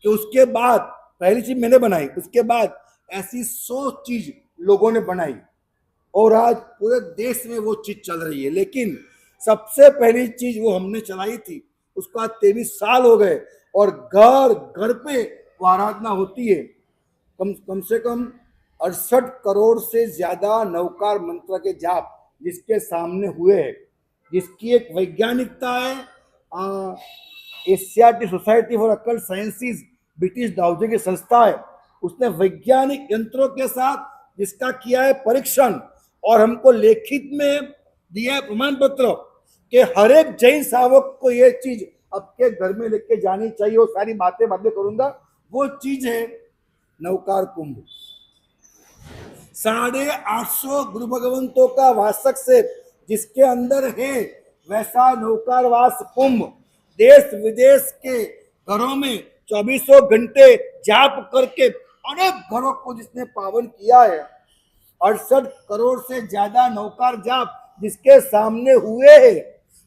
कि उसके बाद पहली चीज मैंने बनाई, उसके बाद ऐसी 100 चीज लोगों ने बनाई और आज पूरे देश में वो चीज चल रही है। लेकिन सबसे पहली चीज वो हमने चलाई थी, उसको आज 23 साल हो गए और घर घर पे वो आराधना होती है। कम से कम 68 करोड़ से ज्यादा नवकार मंत्र के जाप जिसके सामने हुए हैं, जिसकी एक वैज्ञानिकता है। Asiatic society for occult sciences, British दाऊदे की संस्था है, उसने वैज्ञानिक यंत्रों के साथ जिसका किया है परीक्षण और हमको लेखित में दिया है प्रमाण पत्र कि हर एक जैन सावक को ये चीज आपके घर में लेके जानी चाहिए। वो सारी बातें करूंगा। वो चीज है नवकार कुंभ। 850 गुरु भगवंतों का वासक से जिसके अंदर है वैसा नौकार वास कुंभ देश विदेश के घरों में 24 घंटे जाप करके अनेक घरों को जिसने पावन किया है। 68 करोड़ से ज्यादा नौकार जाप जिसके सामने हुए हैं,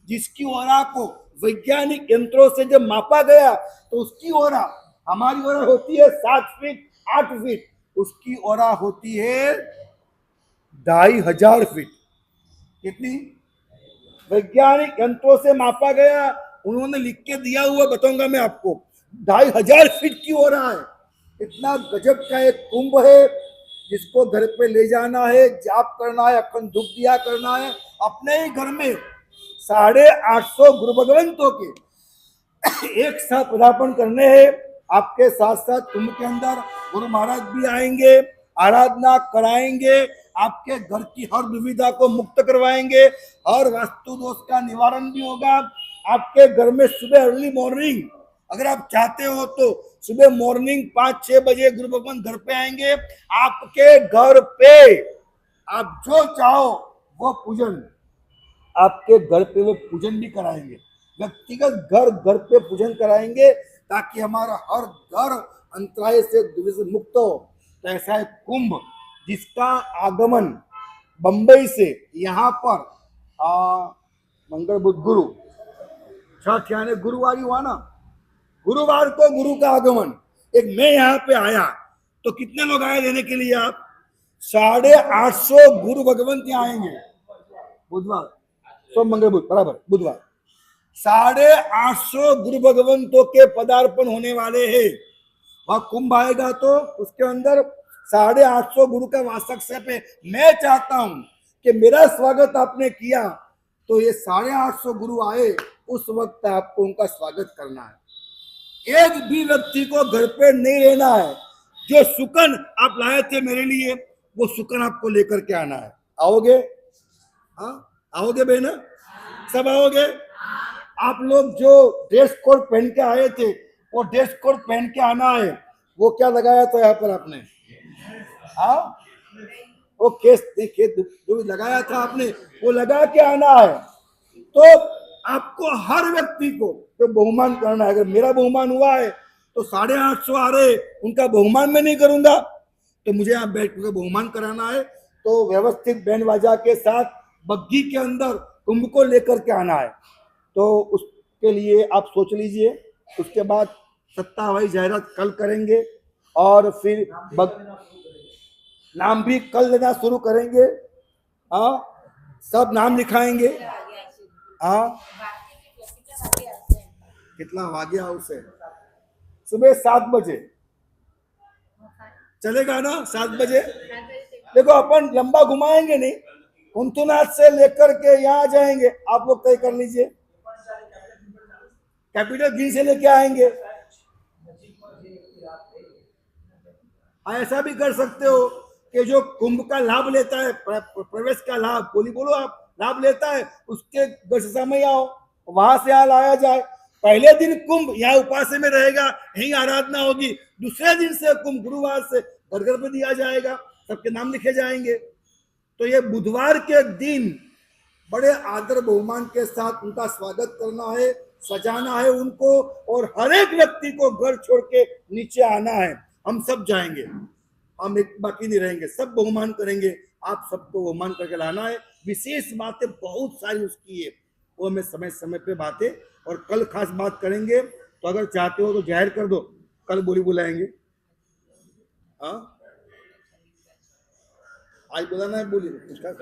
जिसकी ओरा को वैज्ञानिक यंत्रों से जब मापा गया तो उसकी ओरा, हमारी ओरा होती है 7 फीट 8 फीट, उसकी ओरा होती है 2500 फीट। कितनी? वैज्ञानिक यंत्रों से मापा गया, उन्होंने लिख के दिया हुआ बताऊंगा मैं आपको। 2500 फीट की ओरा है। इतना गजब का एक कुंभ है जिसको घर पे ले जाना है, जाप करना है, अखंड धूप दिया करना है। अपने ही घर में 850 गुरु भगवंतों के एक साथ पदार्पण करने हैं। आपके साथ साथ कुंभ के अंदर गुरु महाराज भी आएंगे, आराधना कराएंगे, आपके घर की हर दुविधा को मुक्त करवाएंगे, हर वास्तु दोष का निवारण भी होगा। आपके घर में सुबह अर्ली मॉर्निंग अगर आप चाहते हो तो सुबह मॉर्निंग 5-6 बजे गुरु भगवान घर पे आएंगे। आपके घर पे आप जो चाहो वो पूजन आपके घर पे वो पूजन भी कराएंगे, व्यक्तिगत घर पे पूजन कराएंगे, ताकि हमारा हर घर अंतराय से दुविधा से मुक्त हो। तो ऐसा है कुंभ जिसका आगमन बंबई से यहाँ पर मंगल बुध गुरु छठ यानी गुरुवार ही हुआ ना, गुरुवार को गुरु का आगमन। एक मैं यहाँ पे आया तो कितने लोग आए लेने के लिए? आप 850 गुरु भगवंत यहाँ आएंगे बुधवार, सोम मंगल बुध बराबर बुधवार 850 गुरु भगवंतों के पदार्पण होने वाले हैं। वह कुंभ आएगा तो उसके अंदर 850 गुरु का वास्तव है। मैं चाहता हूं कि मेरा स्वागत आपने किया तो ये 850 गुरु आए, उस वक्त आपको उनका स्वागत करना है। एक भी व्यक्ति को घर पे नहीं रहना है। जो सुकन आप लाए थे मेरे लिए वो सुकन आपको लेकर के आना है। आओगे? हाँ आओगे बहना? सब आओगे? आप लोग जो ड्रेस कोड पहन के आए थे वो ड्रेस कोड पहन के आना है। वो क्या लगाया था यहाँ पर आपने? हाँ वो केस देखिए जो लगाया था आपने वो लगा के आना है। तो आपको हर व्यक्ति को तो बहुमान करना है। अगर मेरा बहुमान हुआ है तो 850 आ रहे, उनका बहुमान मैं नहीं करूंगा तो मुझे यहाँ बैठ कर बहुमान कराना है। तो व्यवस्थित बैंड बाजा के साथ बग्घी के अंदर कुंभ को लेकर के आना है। तो उसके लिए आप सोच लीजिए। उसके बाद सत्ता हवाई जाहिरात कल करेंगे और फिर नाम भी कल लेना शुरू करेंगे। हाँ सब नाम लिखाएंगे। हाँ कितना वागे हाउस है? सुबह 7 बजे चलेगा ना? 7 बजे देखो अपन लंबा घुमाएंगे नहीं, कुंतुनाथ से लेकर के यहाँ जाएंगे। आप लोग तय कर लीजिए। कैपिटल ग्रीन से लेके आएंगे। ऐसा भी कर सकते हो कि जो कुंभ का लाभ लेता है, प्रवेश का लाभ बोलो आप लाभ लेता है, उसके घर से समय आओ, वहां से यहाँ लाया जाए। पहले दिन कुंभ यहाँ उपास में रहेगा, यही आराधना होगी। दूसरे दिन से कुंभ गुरुवार से घर घर पे दिया जाएगा, सबके नाम लिखे जाएंगे। तो ये बुधवार के दिन बड़े आदर बहुमान के साथ उनका स्वागत करना है, सजाना है उनको, और हर एक व्यक्ति को घर छोड़ के नीचे आना है। हम सब जाएंगे, हम एक बाकी नहीं रहेंगे, सब बहुमान करेंगे। आप सबको बहुमान करके लाना है। विशेष बातें बहुत सारी उसकी है, वो हमें समय समय पे बातें, और कल खास बात करेंगे। तो अगर चाहते हो तो जाहिर कर दो, कल बोली बुलाएंगे। हाँ आज बुलाना है बोली उसका